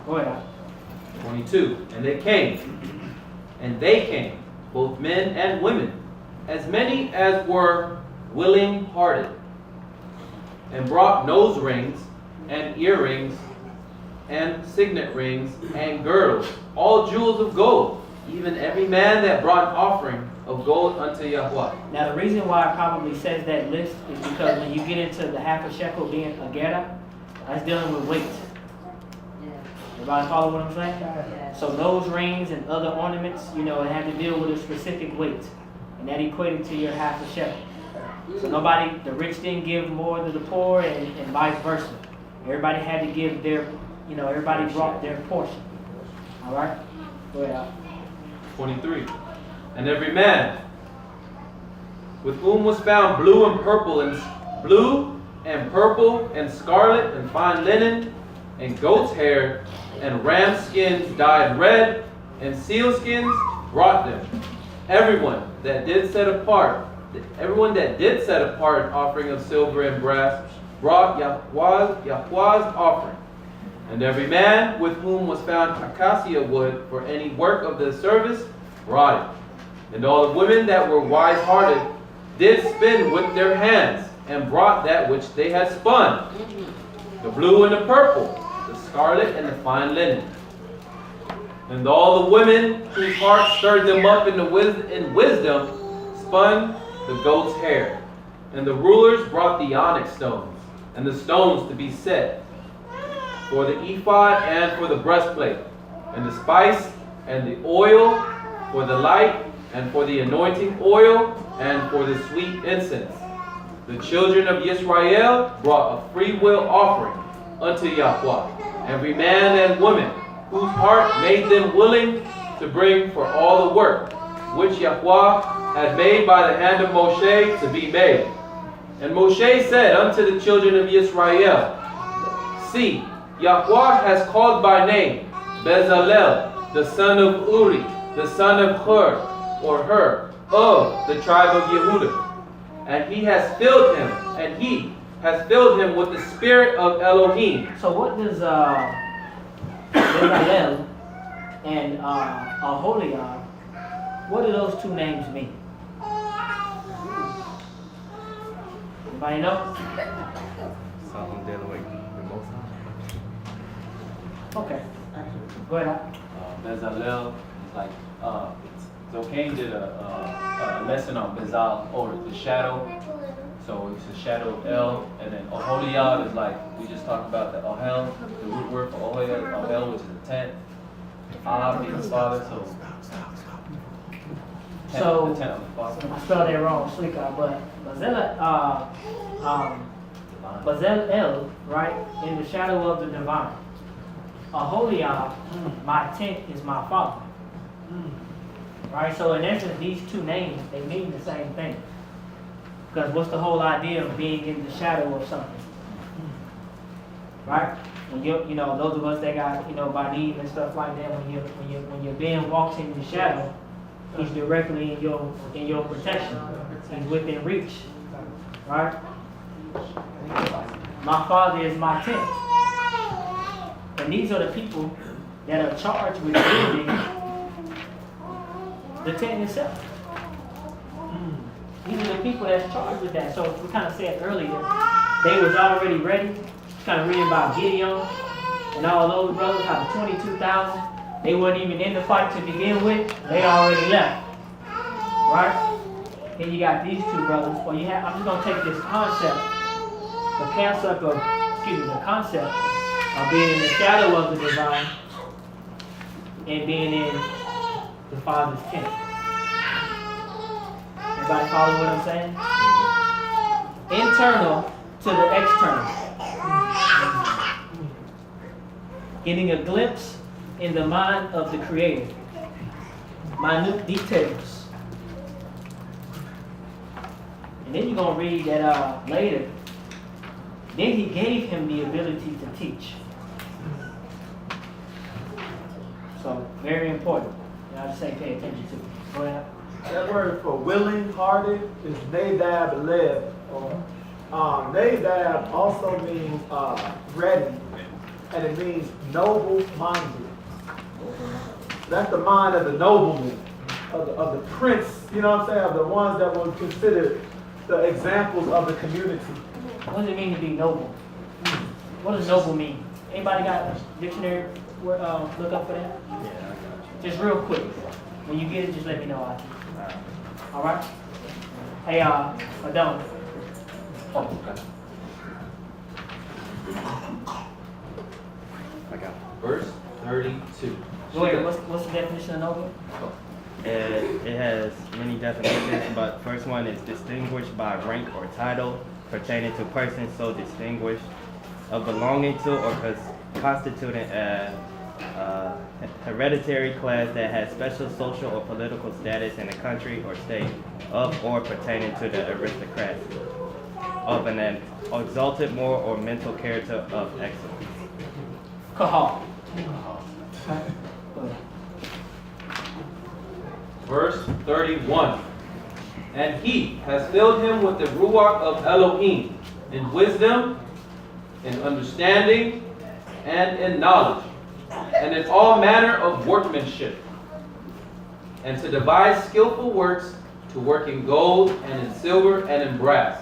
Go ahead. 22. And they came, both men and women, as many as were willing-hearted, and brought nose rings and earrings and signet rings and girdles, all jewels of gold, even every man that brought an offering of gold unto Yahweh. Now the reason why it probably says that list is because when you get into the half a shekel being a gera, that's dealing with weight. Everybody follow what I'm saying? Yeah. So those rings and other ornaments, it had to deal with a specific weight. And that equated to your half a shekel. So the rich didn't give more to the poor and vice versa. Everybody had to give their, everybody brought their portion. All right? Go ahead. 23. And every man with whom was found blue and purple and scarlet and fine linen and goat's hair and ram skins dyed red and seal skins brought them. Everyone that did set apart an offering of silver and brass brought Yahweh's offering. And every man with whom was found acacia wood for any work of the service brought it. And all the women that were wise-hearted did spin with their hands and brought that which they had spun, the blue and the purple, the scarlet and the fine linen. And all the women whose hearts stirred them up in wisdom spun the goat's hair. And the rulers brought the onyx stones and the stones to be set for the ephod and for the breastplate, and the spice and the oil for the light and for the anointing oil and for the sweet incense. The children of Israel brought a free will offering unto Yahweh, every man and woman whose heart made them willing to bring for all the work which Yahweh had made by the hand of Moshe to be made. And Moshe said unto the children of Israel, See, Yahweh has called by name Bezalel, the son of Uri, the son of Hur, of the tribe of Yehudah. And he has filled him with the spirit of Elohim. So what does Bezalel and Aholiab, what do those two names mean? Anybody know? Something dealing with the Most High. Okay. Go ahead. Bezalel is like, so Cain did a lesson on Bezal, or the shadow. So it's the shadow of El, and then Oholiab is like, we just talked about the Ohel, the root word for Ohel, which is the tent. Ab being the father, So, the tent of the father. I spelled that wrong, Shlika, but Bezalel, right, in the shadow of the divine. Aholiab, my tent is my father. Right, so in essence, these two names, they mean the same thing. Because what's the whole idea of being in the shadow of something? Right? When those of us that got, banim and stuff like that, when your Ben walks in the shadow, he's directly in your protection. He's within reach. Right? My father is my tent. And these are the people that are charged with building the tent itself. These are the people that's charged with that. So we kind of said earlier, they was already ready. Kind of reading about Gideon and all those brothers, how the 22,000, they weren't even in the fight to begin with. They already left. Right? Then you got these two brothers. Well, you have. I'm just gonna take this concept, the concept of being in the shadow of the divine and being in the Father's tent. Everybody follow what I'm saying? Internal to the external. Getting a glimpse in the mind of the Creator. Minute details. And then you're going to read that later. Then he gave him the ability to teach. So, very important. I just say pay attention to it. Go ahead. That word for willing-hearted is Nadab Lev. Nadab also means ready, and it means noble-minded. That's the mind of the nobleman, of the prince, you know what I'm saying, of the ones that were considered the examples of the community. What does it mean to be noble? What does noble mean? Anybody got a dictionary look up for that? Yeah, I got you. Just real quick. When you get it, just let me know. All right? Hey, Adon. Oh, okay. I got it. Verse 32. Go ahead. What's the definition of noble? It has many definitions, but first one is distinguished by rank or title pertaining to persons so distinguished, of belonging to or constituting a hereditary class that has special social or political status in a country or state, of or pertaining to the aristocracy, of an exalted moral or mental character of excellence. Kahal. Verse 31. And he has filled him with the Ruach of Elohim, in wisdom, in understanding, and in knowledge, and in all manner of workmanship, and to devise skillful works, to work in gold, and in silver, and in brass,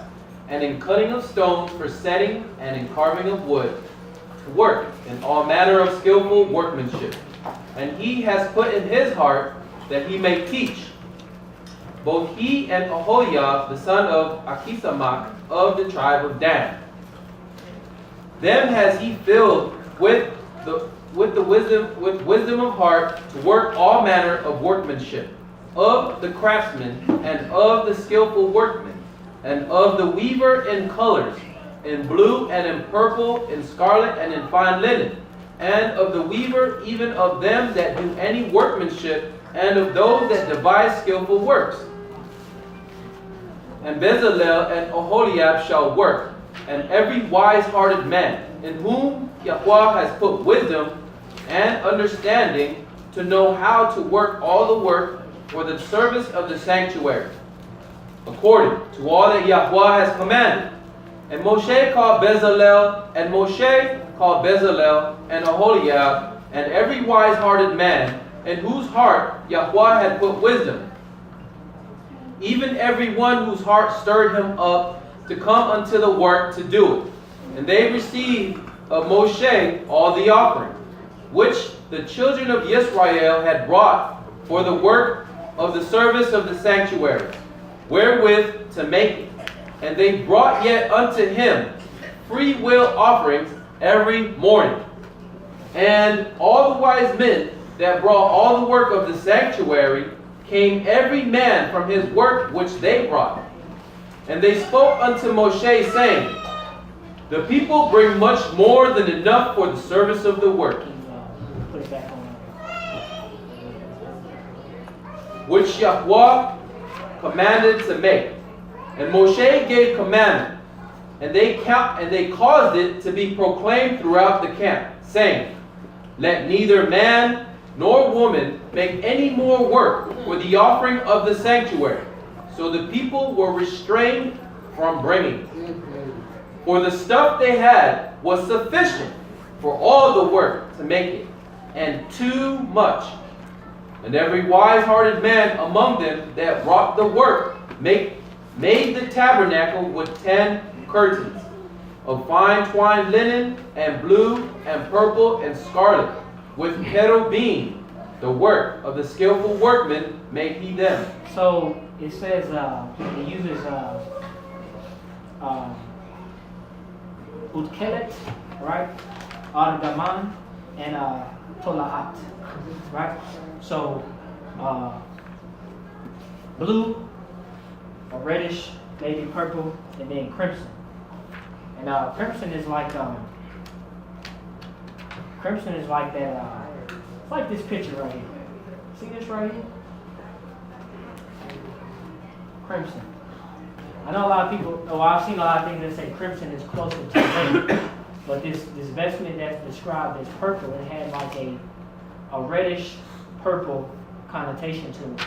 and in cutting of stones for setting, and in carving of wood, to work in all manner of skillful workmanship. And he has put in his heart that he may teach. Both he and Aholiab, the son of Achisamach, of the tribe of Dan. Them has he filled with wisdom of heart, to work all manner of workmanship, of the craftsman, and of the skillful workman, and of the weaver in colors, in blue and in purple, in scarlet and in fine linen, and of the weaver, even of them that do any workmanship, and of those that devise skillful works. And Bezalel and Aholiab shall work, and every wise-hearted man, in whom Yahweh has put wisdom and understanding, to know how to work all the work for the service of the sanctuary, according to all that Yahweh has commanded. And Moshe called Bezalel, and Aholiab, and every wise-hearted man, in whose heart Yahweh had put wisdom, even every one whose heart stirred him up to come unto the work to do it. And they received of Moshe all the offering, which the children of Yisrael had brought for the work of the service of the sanctuary, wherewith to make it. And they brought yet unto him free will offerings every morning. And all the wise men that brought all the work of the sanctuary came every man from his work which they brought. And they spoke unto Moshe, saying, the people bring much more than enough for the service of the work, Put it back on. which Yahweh commanded to make. And Moshe gave commandment, and they caused it to be proclaimed throughout the camp, saying, let neither man nor woman make any more work for the offering of the sanctuary. So the people were restrained from bringing. For the stuff they had was sufficient for all the work to make it, and too much. And every wise-hearted man among them that wrought the work made the tabernacle with 10 curtains of fine twined linen, and blue, and purple, and scarlet, with cherubim. The work of the skillful workman made he them. So it says, it uses, Utkelet, right? Argaman, and, Tolaat, right? So, blue, a reddish, maybe purple, and then crimson. And, crimson is like that, it's like this picture right here. See this right here? Crimson. I know a lot of people, I've seen a lot of things that say crimson is closer to red, but this vestment that's described as purple, it had like a reddish purple connotation to it.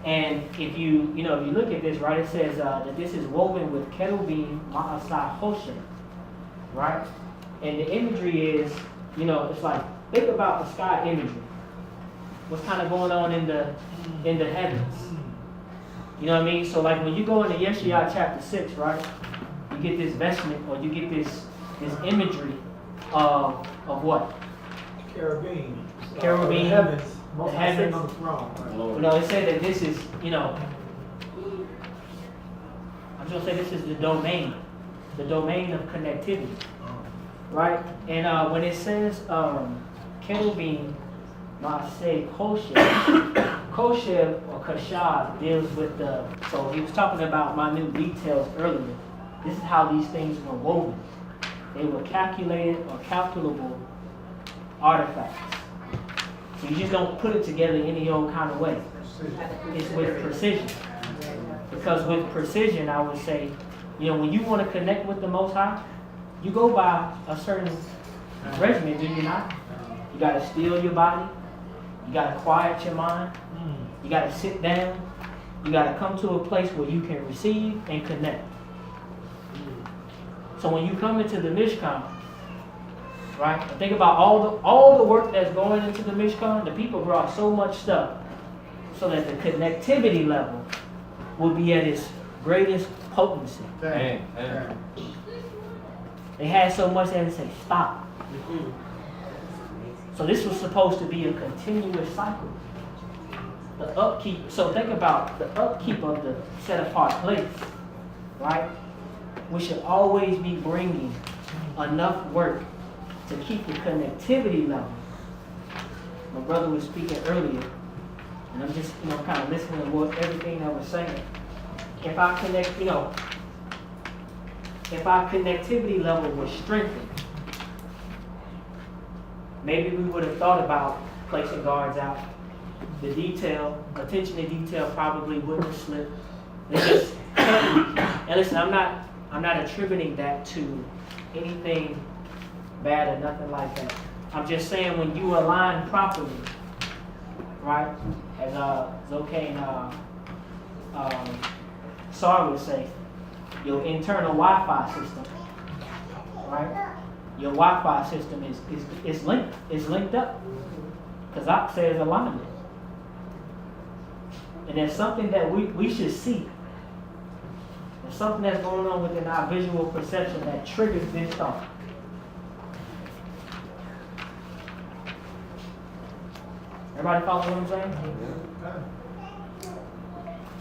And if you look at this, right, it says that this is woven with kerubim ma'asah hoshen, right? And the imagery is, it's like, think about the sky imagery. What's kind of going on in the heavens? You know what I mean? So like when you go into Yeshua chapter 6, right? You get this vestment, or you get this imagery of what? Cherubim. Cherubim. The heavens. The Most heavens. on the throne. It said that this is, I'm just gonna say this is the domain of connectivity, right? And when it says kerubim, Maaseh Kosher or Kashad deals with so he was talking about minute details earlier. This is how these things were woven. They were calculated or calculable artifacts. So you just don't put it together any old kind of way. It's with precision. Because with precision, I would say, when you want to connect with the Most High, you go by a certain regimen, do you not? You got to still your body. You got to quiet your mind. You got to sit down. You got to come to a place where you can receive and connect. So when you come into the Mishkan, right? Think about all the work that's going into the Mishkan. The people brought so much stuff so that the connectivity level will be at its greatest potency. Hey. They had so much that they say stop. So this was supposed to be a continuous cycle. The upkeep. So think about the upkeep of the set apart place, right? We should always be bringing enough work to keep the connectivity level. My brother was speaking earlier, and I'm just, kind of listening to everything I was saying. If our connectivity level was strengthened, maybe we would have thought about placing guards out. The attention to detail probably wouldn't have slipped. And listen, I'm not attributing that to anything bad or nothing like that. I'm just saying when you align properly, right? As Zoke and Sar would say, your internal Wi-Fi system, right? Your Wi-Fi system is linked up. Kazakh says alignment. And there's something that we should see. There's something that's going on within our visual perception that triggers this thought. Everybody follow what I'm saying?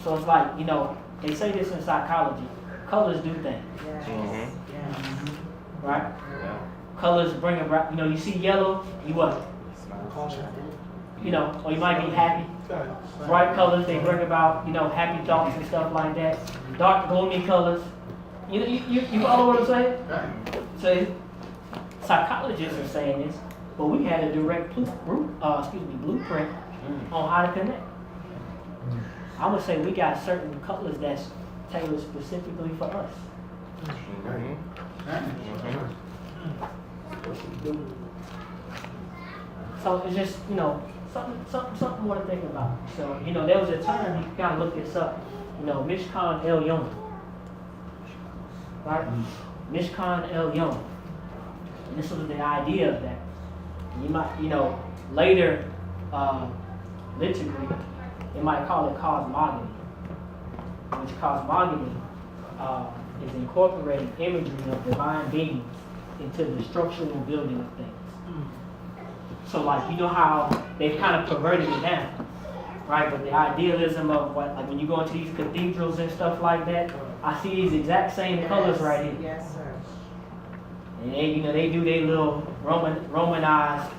So it's like, they say this in psychology. Colors do things. Right? Colors bring about, you see yellow, you what? Or you might be happy. Bright colors, they bring about, happy thoughts and stuff like that. Dark, gloomy colors. You follow what I'm saying? So psychologists are saying this, but we had a direct blueprint on how to connect. I would say we got certain colors that's tailored specifically for us. So it's just, something more to think about. So, there was a term, you can kind of look this up, Mishkan El Yom. Right? Mishkan El Yom. And this was the idea of that. You might, later liturgy, they might call it cosmogony, which cosmogony is incorporating imagery of divine beings into the structural building of things. So like, how they've kind of perverted it now. right? But the idealism of what, like when you go into these cathedrals and stuff like that, I see these exact same colors right here. Yes, sir. And they, you know, they do their little Romanized,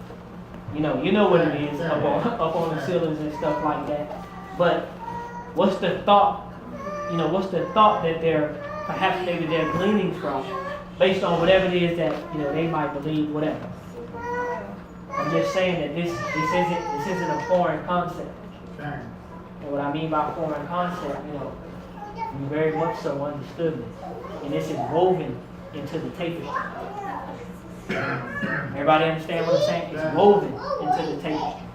you know what it is, up on the ceilings and stuff like that. But what's the thought, what's the thought that perhaps maybe they're gleaning from, based on whatever it is that, they might believe, whatever. I'm just saying that this isn't a foreign concept. And what I mean by foreign concept, you very much so understood this. And this is woven into the tapestry. Everybody understand what I'm saying? It's woven into the tapestry.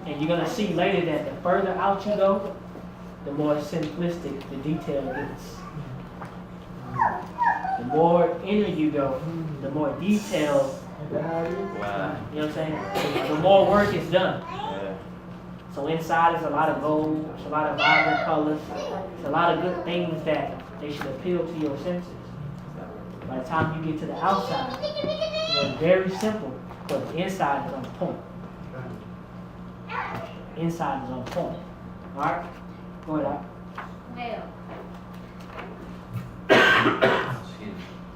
And you're going to see later that the further out you go, the more simplistic the detail gets. The more inner you go, the more detailed, Wow. you know what I'm saying? The more work is done. Yeah. So inside is a lot of gold, it's a lot of vibrant colors, it's a lot of good things that they should appeal to your senses. By the time you get to the outside, it's very simple, but the inside is on point. Inside is on point. Alright? Go ahead.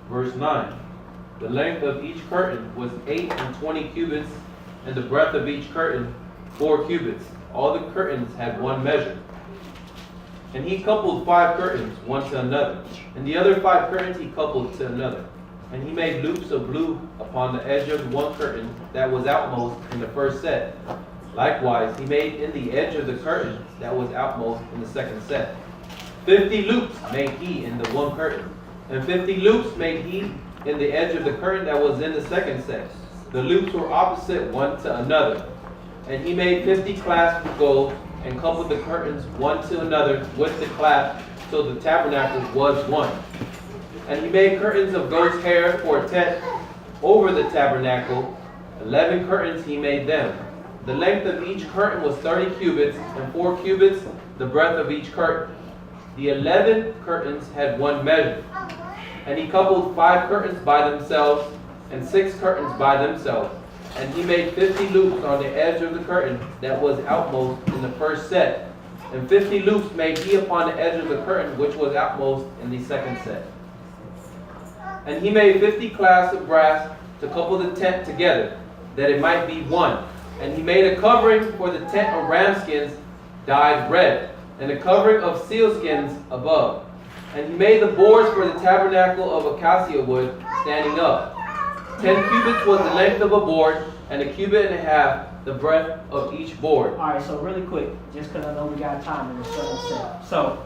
Verse 9. The length of each curtain was 28 cubits, and the breadth of each curtain 4 cubits. All the curtains had one measure. And he coupled 5 curtains, one to another. And the other 5 curtains he coupled to another. And he made loops of blue upon the edge of one curtain that was outmost in the first set. Likewise, he made in the edge of the curtain that was outmost in the second set. 50 loops made he in the one curtain, and 50 loops made he in the edge of the curtain that was in the second set. The loops were opposite one to another. And he made 50 clasps of gold, and coupled the curtains one to another with the clasp, so the tabernacle was one. And he made curtains of goat's hair for a tent over the tabernacle. 11 curtains he made them. The length of each curtain was 30 cubits, and 4 cubits the breadth of each curtain. The 11 curtains had one measure. And he coupled 5 curtains by themselves, and 6 curtains by themselves. And he made 50 loops on the edge of the curtain that was outmost in the first set. And 50 loops made he upon the edge of the curtain which was outmost in the second set. And he made 50 clasps of brass to couple the tent together, that it might be one. And he made a covering for the tent of ram skins dyed red, and a covering of seal skins above. And he made the boards for the tabernacle of acacia wood standing up. 10 cubits was the length of a board, and 1.5 cubits the breadth of each board. Alright, so really quick, just because I know we got time in this certain set. So,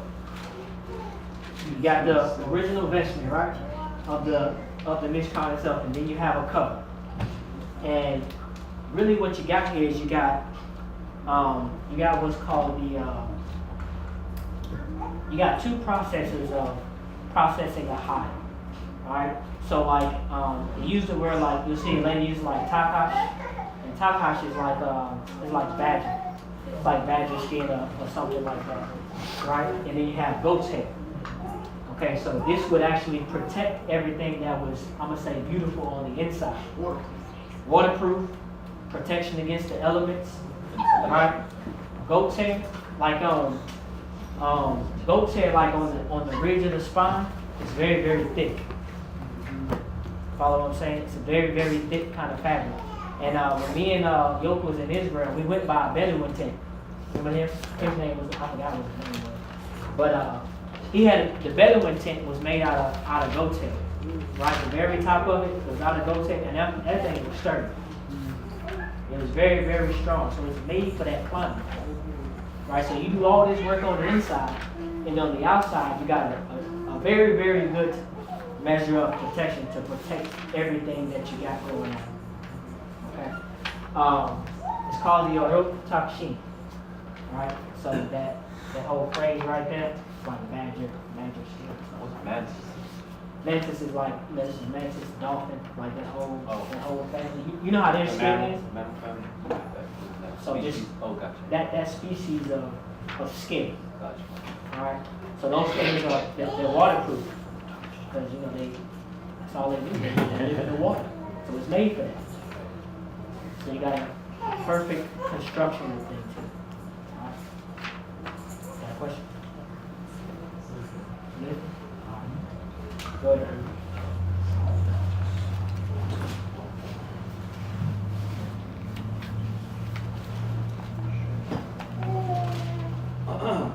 you got the original vestment, right? Of the Mishkan itself, and then you have a cover. And really what you got here is you got what's called you got 2 processes of processing a hide. Alright? So like you use the word like you'll see a lady use like takash, and takash is like badger. It's like badger skin or something like that. Right? And then you have goat's hair. Okay, so this would actually protect everything that was, I'm gonna say, beautiful on the inside. Waterproof, protection against the elements. Right? Goat's hair, like goat's hair, like on the ridge of the spine, is very, very thick. Follow what I'm saying? It's a very, very thick kind of fabric. And when me and Yoke was in Israel, we went by a Bedouin tent. Remember him? His name was, I forgot what his name was. But the Bedouin tent was made out of goat's hair. Right? The very top of it was out of goat's hair, and that thing was sturdy. It was very, very strong. So it's made for that climate. Right? So you do all this work on the inside, and on the outside, you got a very, very good measure of protection to protect everything that you got going on. Okay? It's called the Orot Takshin. Right? So that whole phrase right there, it's like badger skin. What's mantis? Mantis is like, this is mantis, dolphin, like that whole family. You know how their skin is? Mammal family? So just gotcha. that species of skin. Gotcha. Alright? So those things they're waterproof. Because that's all they do. They live in the water. So it's made for that. So you got a perfect construction of things here. Go ahead.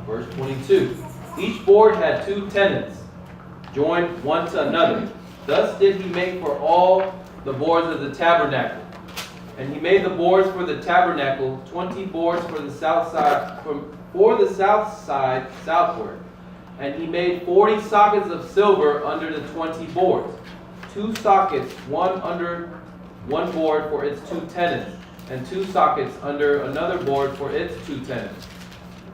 Verse 22. Each board had 2 tenons, joined one to another. Thus did he make for all the boards of the tabernacle. And he made the boards for the tabernacle, 20 boards for the south side, for the south side southward. And he made 40 sockets of silver under the 20 boards, 2 sockets, one under one board for its 2 tenons, and 2 sockets under another board for its 2 tenons.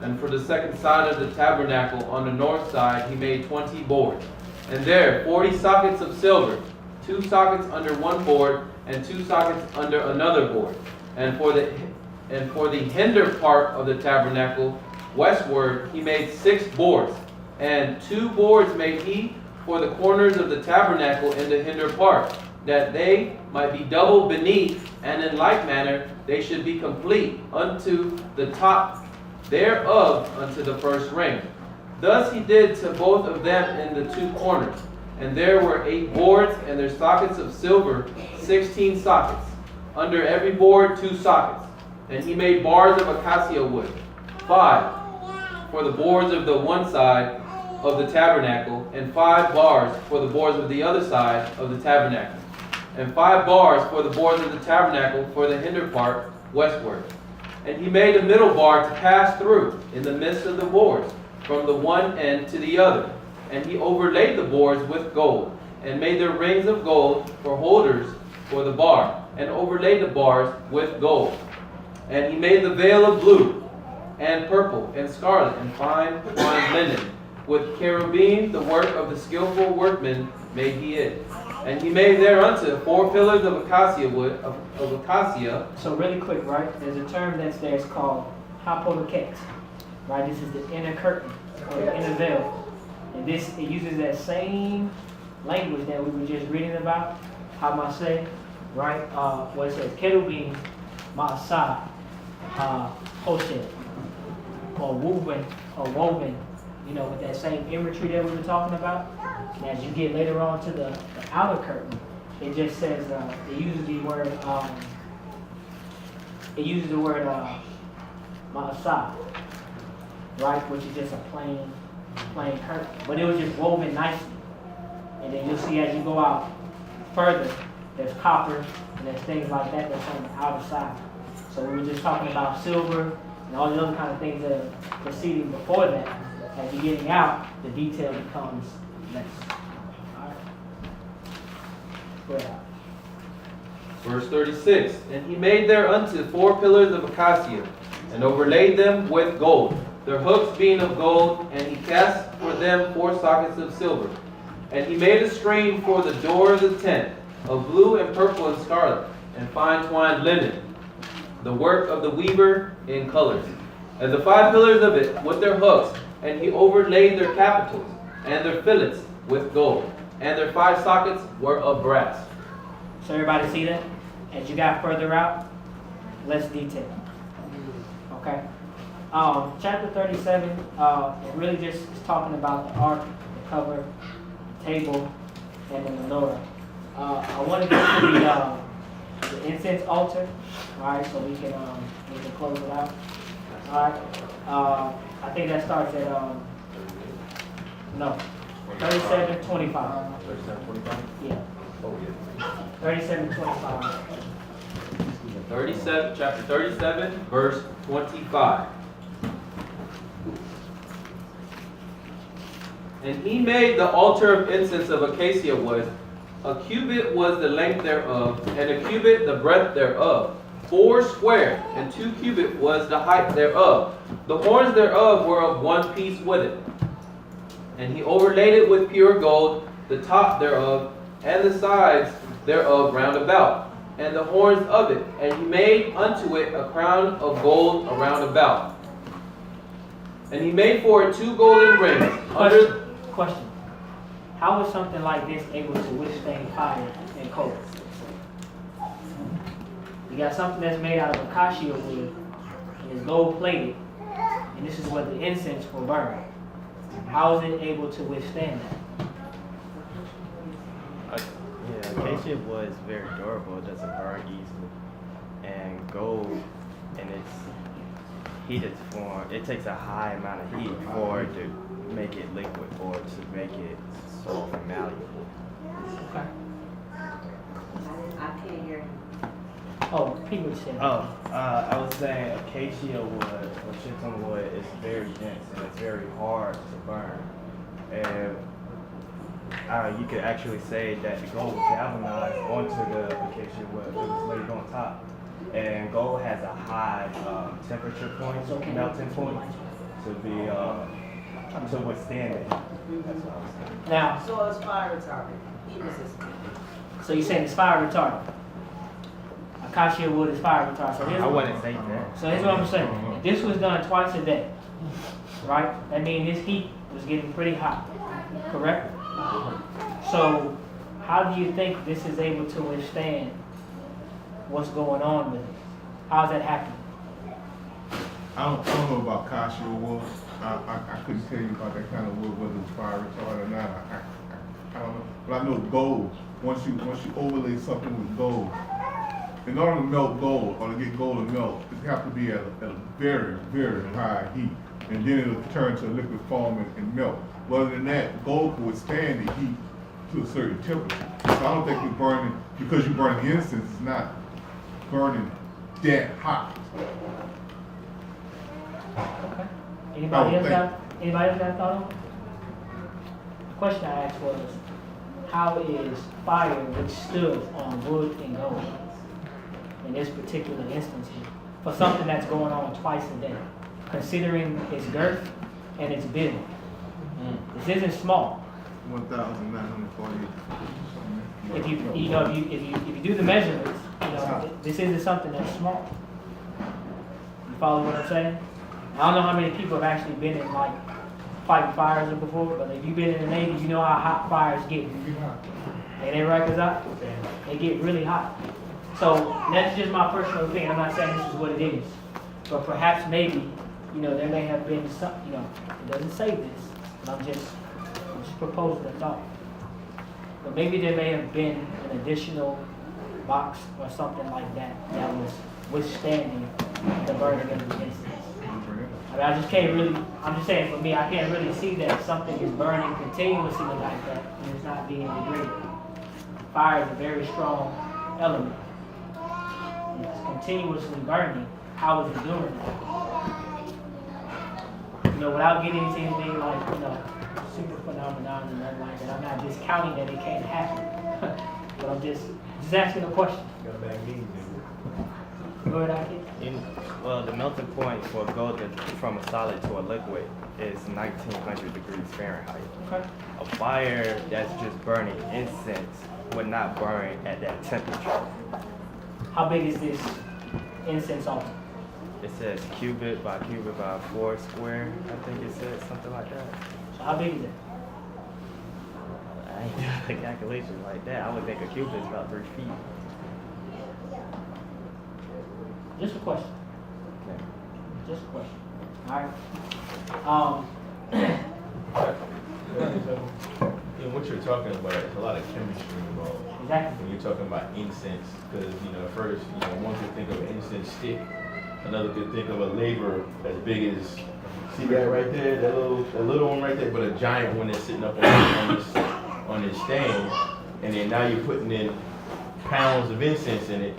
And for the second side of the tabernacle on the north side he made 20 boards. And there 40 sockets of silver, 2 sockets under one board, and 2 sockets under another board. And for the hinder part of the tabernacle westward he made 6 boards, and 2 boards made he for the corners of the tabernacle in the hinder part, that they might be double beneath, and in like manner they should be complete unto the top thereof unto the first ring. Thus he did to both of them in the 2 corners. And there were 8 boards, and their sockets of silver 16 sockets, under every board 2 sockets. And he made bars of acacia wood, 5 for the boards of the one side of the tabernacle, and 5 bars for the boards of the other side of the tabernacle, and 5 bars for the boards of the tabernacle for the hinder part westward. And he made a middle bar to pass through in the midst of the boards, from the one end to the other. And he overlaid the boards with gold, and made their rings of gold for holders for the bar, and overlaid the bars with gold. And he made the veil of blue, and purple, and scarlet, and fine twined linen. With cherubim, the work of the skillful workman, made he it. And he made thereunto 4 pillars of acacia wood, of acacia. So really quick, right? There's a term that's there. It's called hapoloket, right? This is the inner curtain or the inner veil, and it uses that same language that we were just reading about. How am I saying, right? What it says, kerubim, ma'asah, hoshet, or woven, you know, with that same imagery that we were talking about. And as you get later on to the outer curtain, it just says, it uses the word ma'asah, right, which is just a plain curtain. But it was just woven nicely. And then you'll see as you go out further, there's copper and there's things like that that's on the outer side. So we were just talking about silver and all the other kind of things that are proceeding before that. As you're getting out, the detail becomes less. All right. Go ahead. Verse 36. And he made thereunto 4 pillars of acacia, and overlaid them with gold, their hooks being of gold, and he cast for them 4 sockets of silver. And he made a screen for the door of the tent, of blue and purple and scarlet, and fine twined linen, the work of the weaver in colors. And the 5 pillars of it with their hooks, and he overlaid their capitals and their fillets with gold, and their 5 sockets were of brass. So everybody see that? As you got further out, less detail. Okay. Chapter 37, it really just is talking about the ark, the cover, the table, and the menorah. I want to get to the incense altar, all right, so we can close it out. All right. I think that starts at 37:25. 37:25? Yeah. Oh, yeah. 37:25. Chapter 37, verse 25. And he made the altar of incense of acacia wood. A cubit was the length thereof, and a cubit the breadth thereof. 4 square, and 2 cubit was the height thereof. The horns thereof were of one piece with it. And he overlaid it with pure gold, the top thereof, and the sides thereof round about, and the horns of it. And he made unto it a crown of gold around about. And he made for it 2 golden rings. Question. How is something like this able to withstand fire and cold? You got something that's made out of acacia wood and is gold plated, and this is what the incense will burn. How is it able to withstand that? acacia wood is very durable. It doesn't burn easily. And gold, in its heated form, it takes a high amount of heat for it to make it liquid or to make it soft and malleable. Okay. I can't hear you. Oh, people said. Oh, I was saying acacia wood or shitton wood is very dense and it's very hard to burn. And you could actually say that the gold was galvanized onto the acacia wood. It was laid on top. And gold has a high temperature point, melting point, to be to withstand it. That's what I was saying. Now, So it's fire retardant, heat resistant. so you're saying it's fire retardant. Acacia wood is fire retardant. So here's I what, wouldn't say that. so here's what I'm saying. If this was done twice a day, right? That means this heat was getting pretty hot, correct? So how do you think this is able to withstand what's going on with it? How's that happening? I don't know about cassia wood. I couldn't tell you about that kind of wood, whether it's fire retardant or not. I don't know. But I know gold. Once you overlay something with gold, in order to melt gold or to get gold to melt, it has to be at a very, very high heat. And then it'll turn to a liquid form and melt. Other than that, gold can withstand the heat to a certain temperature. So I don't think you're burning, because you burn the incense, it's not burning that hot. Okay. Anybody else got a thought on it? The question I asked was, how is fire withstood on wood and gold in this particular instance here, for something that's going on twice a day, considering its girth and its build? This isn't small. 1,940. If you do the measurements, this isn't something that's small. You follow what I'm saying? I don't know how many people have actually been in like fighting fires before, but if you've been in the Navy, you know how hot fires get. Ain't they right, Kazak? They get really hot. So that's just my personal opinion. I'm not saying this is what it is, but perhaps maybe, there may have been some, it doesn't say this, but I'm just proposing a thought. But maybe there may have been an additional box or something like that that was withstanding the burning of the incense. I'm just saying for me, I can't really see that something is burning continuously like that and it's not being degraded. Fire is a very strong element. It's continuously burning. How is it doing that? Without getting into anything like, super phenomenon and nothing like that, I'm not discounting that it can't happen. But I'm just asking a question. Go ahead, Aki. Well, the melting point for gold from a solid to a liquid is 1900 degrees Fahrenheit. Okay. A fire that's just burning incense would not burn at that temperature. How big is this incense altar? It says cubit by 4 square. I think it says something like that. So how big is it? I ain't doing the calculation like that. I would think a cubit is about 3 feet. Just a question. Yeah. Just a question. All right. What you're talking about, there's a lot of chemistry involved. Exactly. When you're talking about incense, because first, one could think of an incense stick, another could think of a laver as big as, see that right there, that little one right there, but a giant one that's sitting up on this stand, and then now you're putting in pounds of incense in it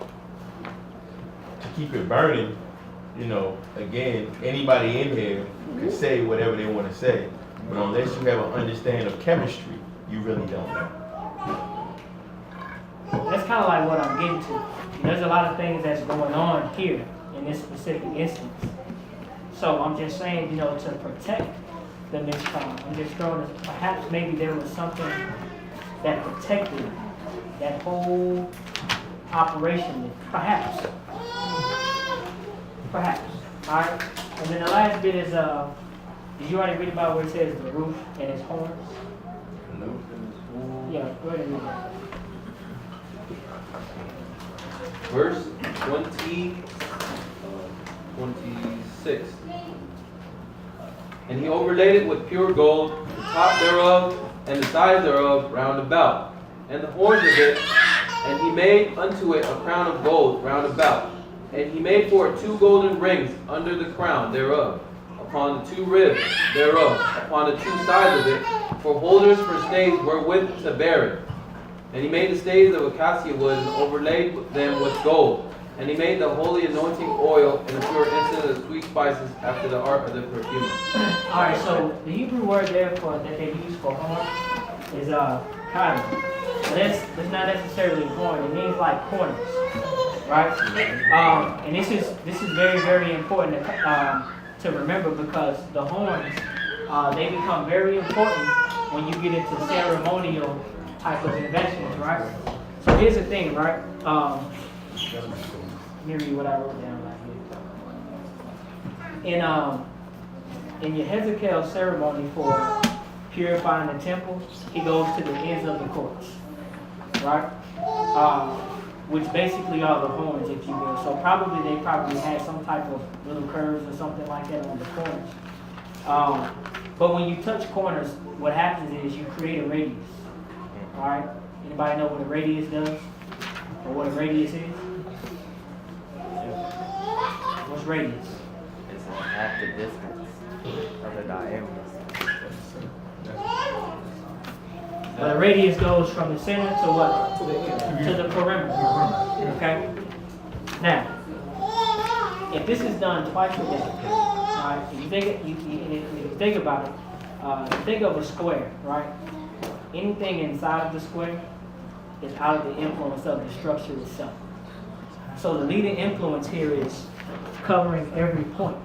to keep it burning. Again, anybody in here can say whatever they want to say, but unless you have an understanding of chemistry, you really don't know. That's kind of like what I'm getting to. There's a lot of things that's going on here in this specific instance. So I'm just saying, to protect the miscom, I'm just throwing it, perhaps maybe there was something that protected that whole operation. Perhaps. All right. And then the last bit is, did you already read about where it says the roof and its horns? No. Yeah, go ahead and read that. Verse 26. And he overlaid it with pure gold, the top thereof and the sides thereof round about, and the horns of it And he made unto it a crown of gold round about. And he made for it 2 golden rings under the crown thereof, upon the 2 ribs thereof, upon the 2 sides of it, for holders for staves wherewith to bear it. And he made the staves of acacia wood, and overlaid them with gold. And he made the holy anointing oil, and the pure incense of sweet spices, after the art of the perfumer. Alright, so the Hebrew word there for that they use for horn is kairos. That's not necessarily horn, it means like corners. Right? And this is very, very important to remember, because the horns they become very important when you get into ceremonial type of inventions, right? So here's the thing, right? Let me read what I wrote down right here. In your Hezekiah ceremony for purifying the temple, he goes to the ends of the courts, right? Which basically are the horns, if you will. So they probably had some type of little curves or something like that on the corners. But when you touch corners, what happens is you create a radius. All right? Anybody know what a radius does? Or what a radius is? What's radius? It's half the distance of the diameter. The radius goes from the center to what? To the perimeter. Okay? Now, if this is done twice a day, right? If you think about it, think of a square, right? Anything inside of the square is out of the influence of the structure itself. So the leading influence here is covering every point.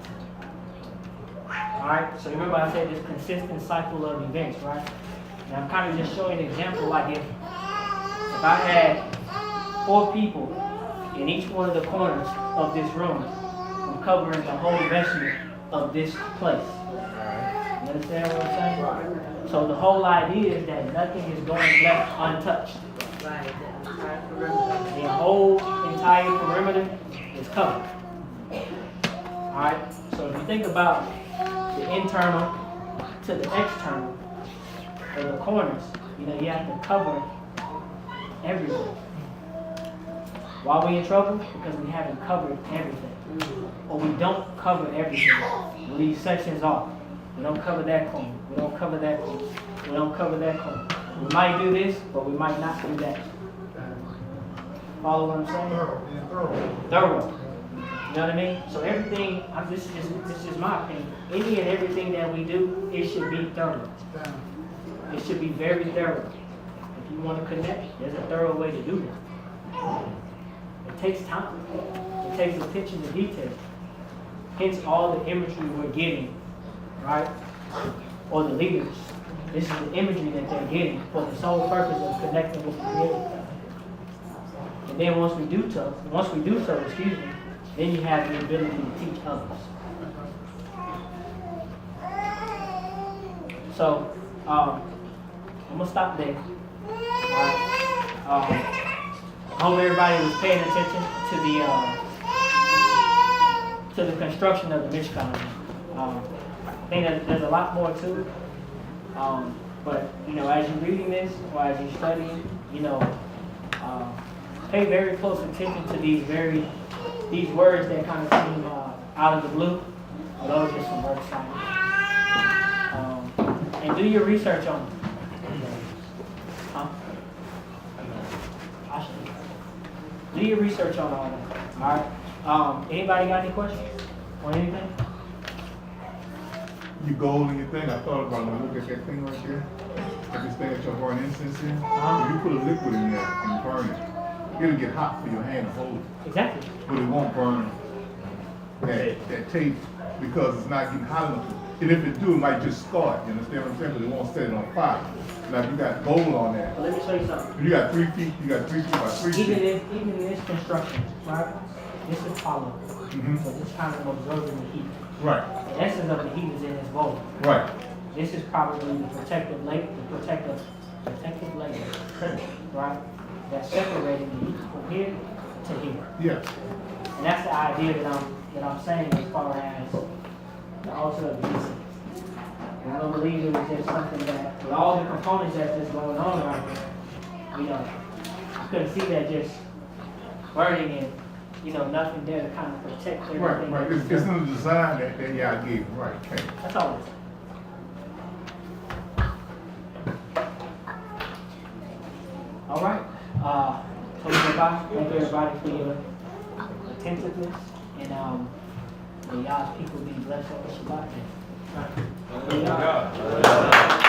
Alright, so remember I said this consistent cycle of events, right? And I'm kind of just showing an example, like if I had 4 people in each one of the corners of this room, I'm covering the whole vestment of this place. You understand what I'm saying? Right. So the whole idea is that nothing is going left untouched. Right, the entire perimeter. The whole entire perimeter is covered. Alright, so if you think about the internal to the external, or the corners, you have to cover everything. Why are we in trouble? Because we haven't covered everything. Or we don't cover everything. We leave sections off. We don't cover that corner. We don't cover that corner. We don't cover that corner. We might do this, but we might not do that. Follow what I'm saying? Thorough. You know what I mean? So everything, this is just my opinion. Any and everything that we do, it should be thorough. It should be very thorough. If you want to connect, there's a thorough way to do that. It takes time. It takes attention to detail. Hence all the imagery we're getting, right? Or the leaders. This is the imagery that they're getting for the sole purpose of connecting with the Creator. And then once we do so, then you have the ability to teach others. So, I'm gonna stop there. I hope everybody was paying attention to the construction of the Mishkan. I think that there's a lot more to it. But as you're reading this or as you're studying, pay very close attention to these words that kind of seem out of the blue. Those are just some word signs. And do your research on them. Do your research on all that. Alright? Anybody got any questions on anything? You gold in your thing, I thought about when I look at that thing right there. Like this thing that you're burning incense in. If you put a liquid in there and burn it, it'll get hot for your hand to hold it. Exactly. But it won't burn that tape because it's not getting hot enough. And if it do, it might just start. You understand what I'm saying? But it won't set it on fire. Now if you got gold on that. Well, let me show you something. If you got 3 feet, you got 3 feet by 3 feet. Even in this construction, right? This is hollow. So this kind of absorbing the heat. Right. The essence of the heat is in this bowl. Right. This is probably the protective layer, right? That's separating the heat from here to here. Yes. And that's the idea that I'm saying as far as the altar of the incense. I don't believe it was just something that, with all the components that's just going on right here, couldn't see that just burning and, you know, nothing there to kind of protect everything. Right, right, that it's was in done. the design that y'all gave, right, okay. That's all it is. All right, thank you everybody for your attentiveness, and, may y'all's people be blessed on the Shabbat. Yeah.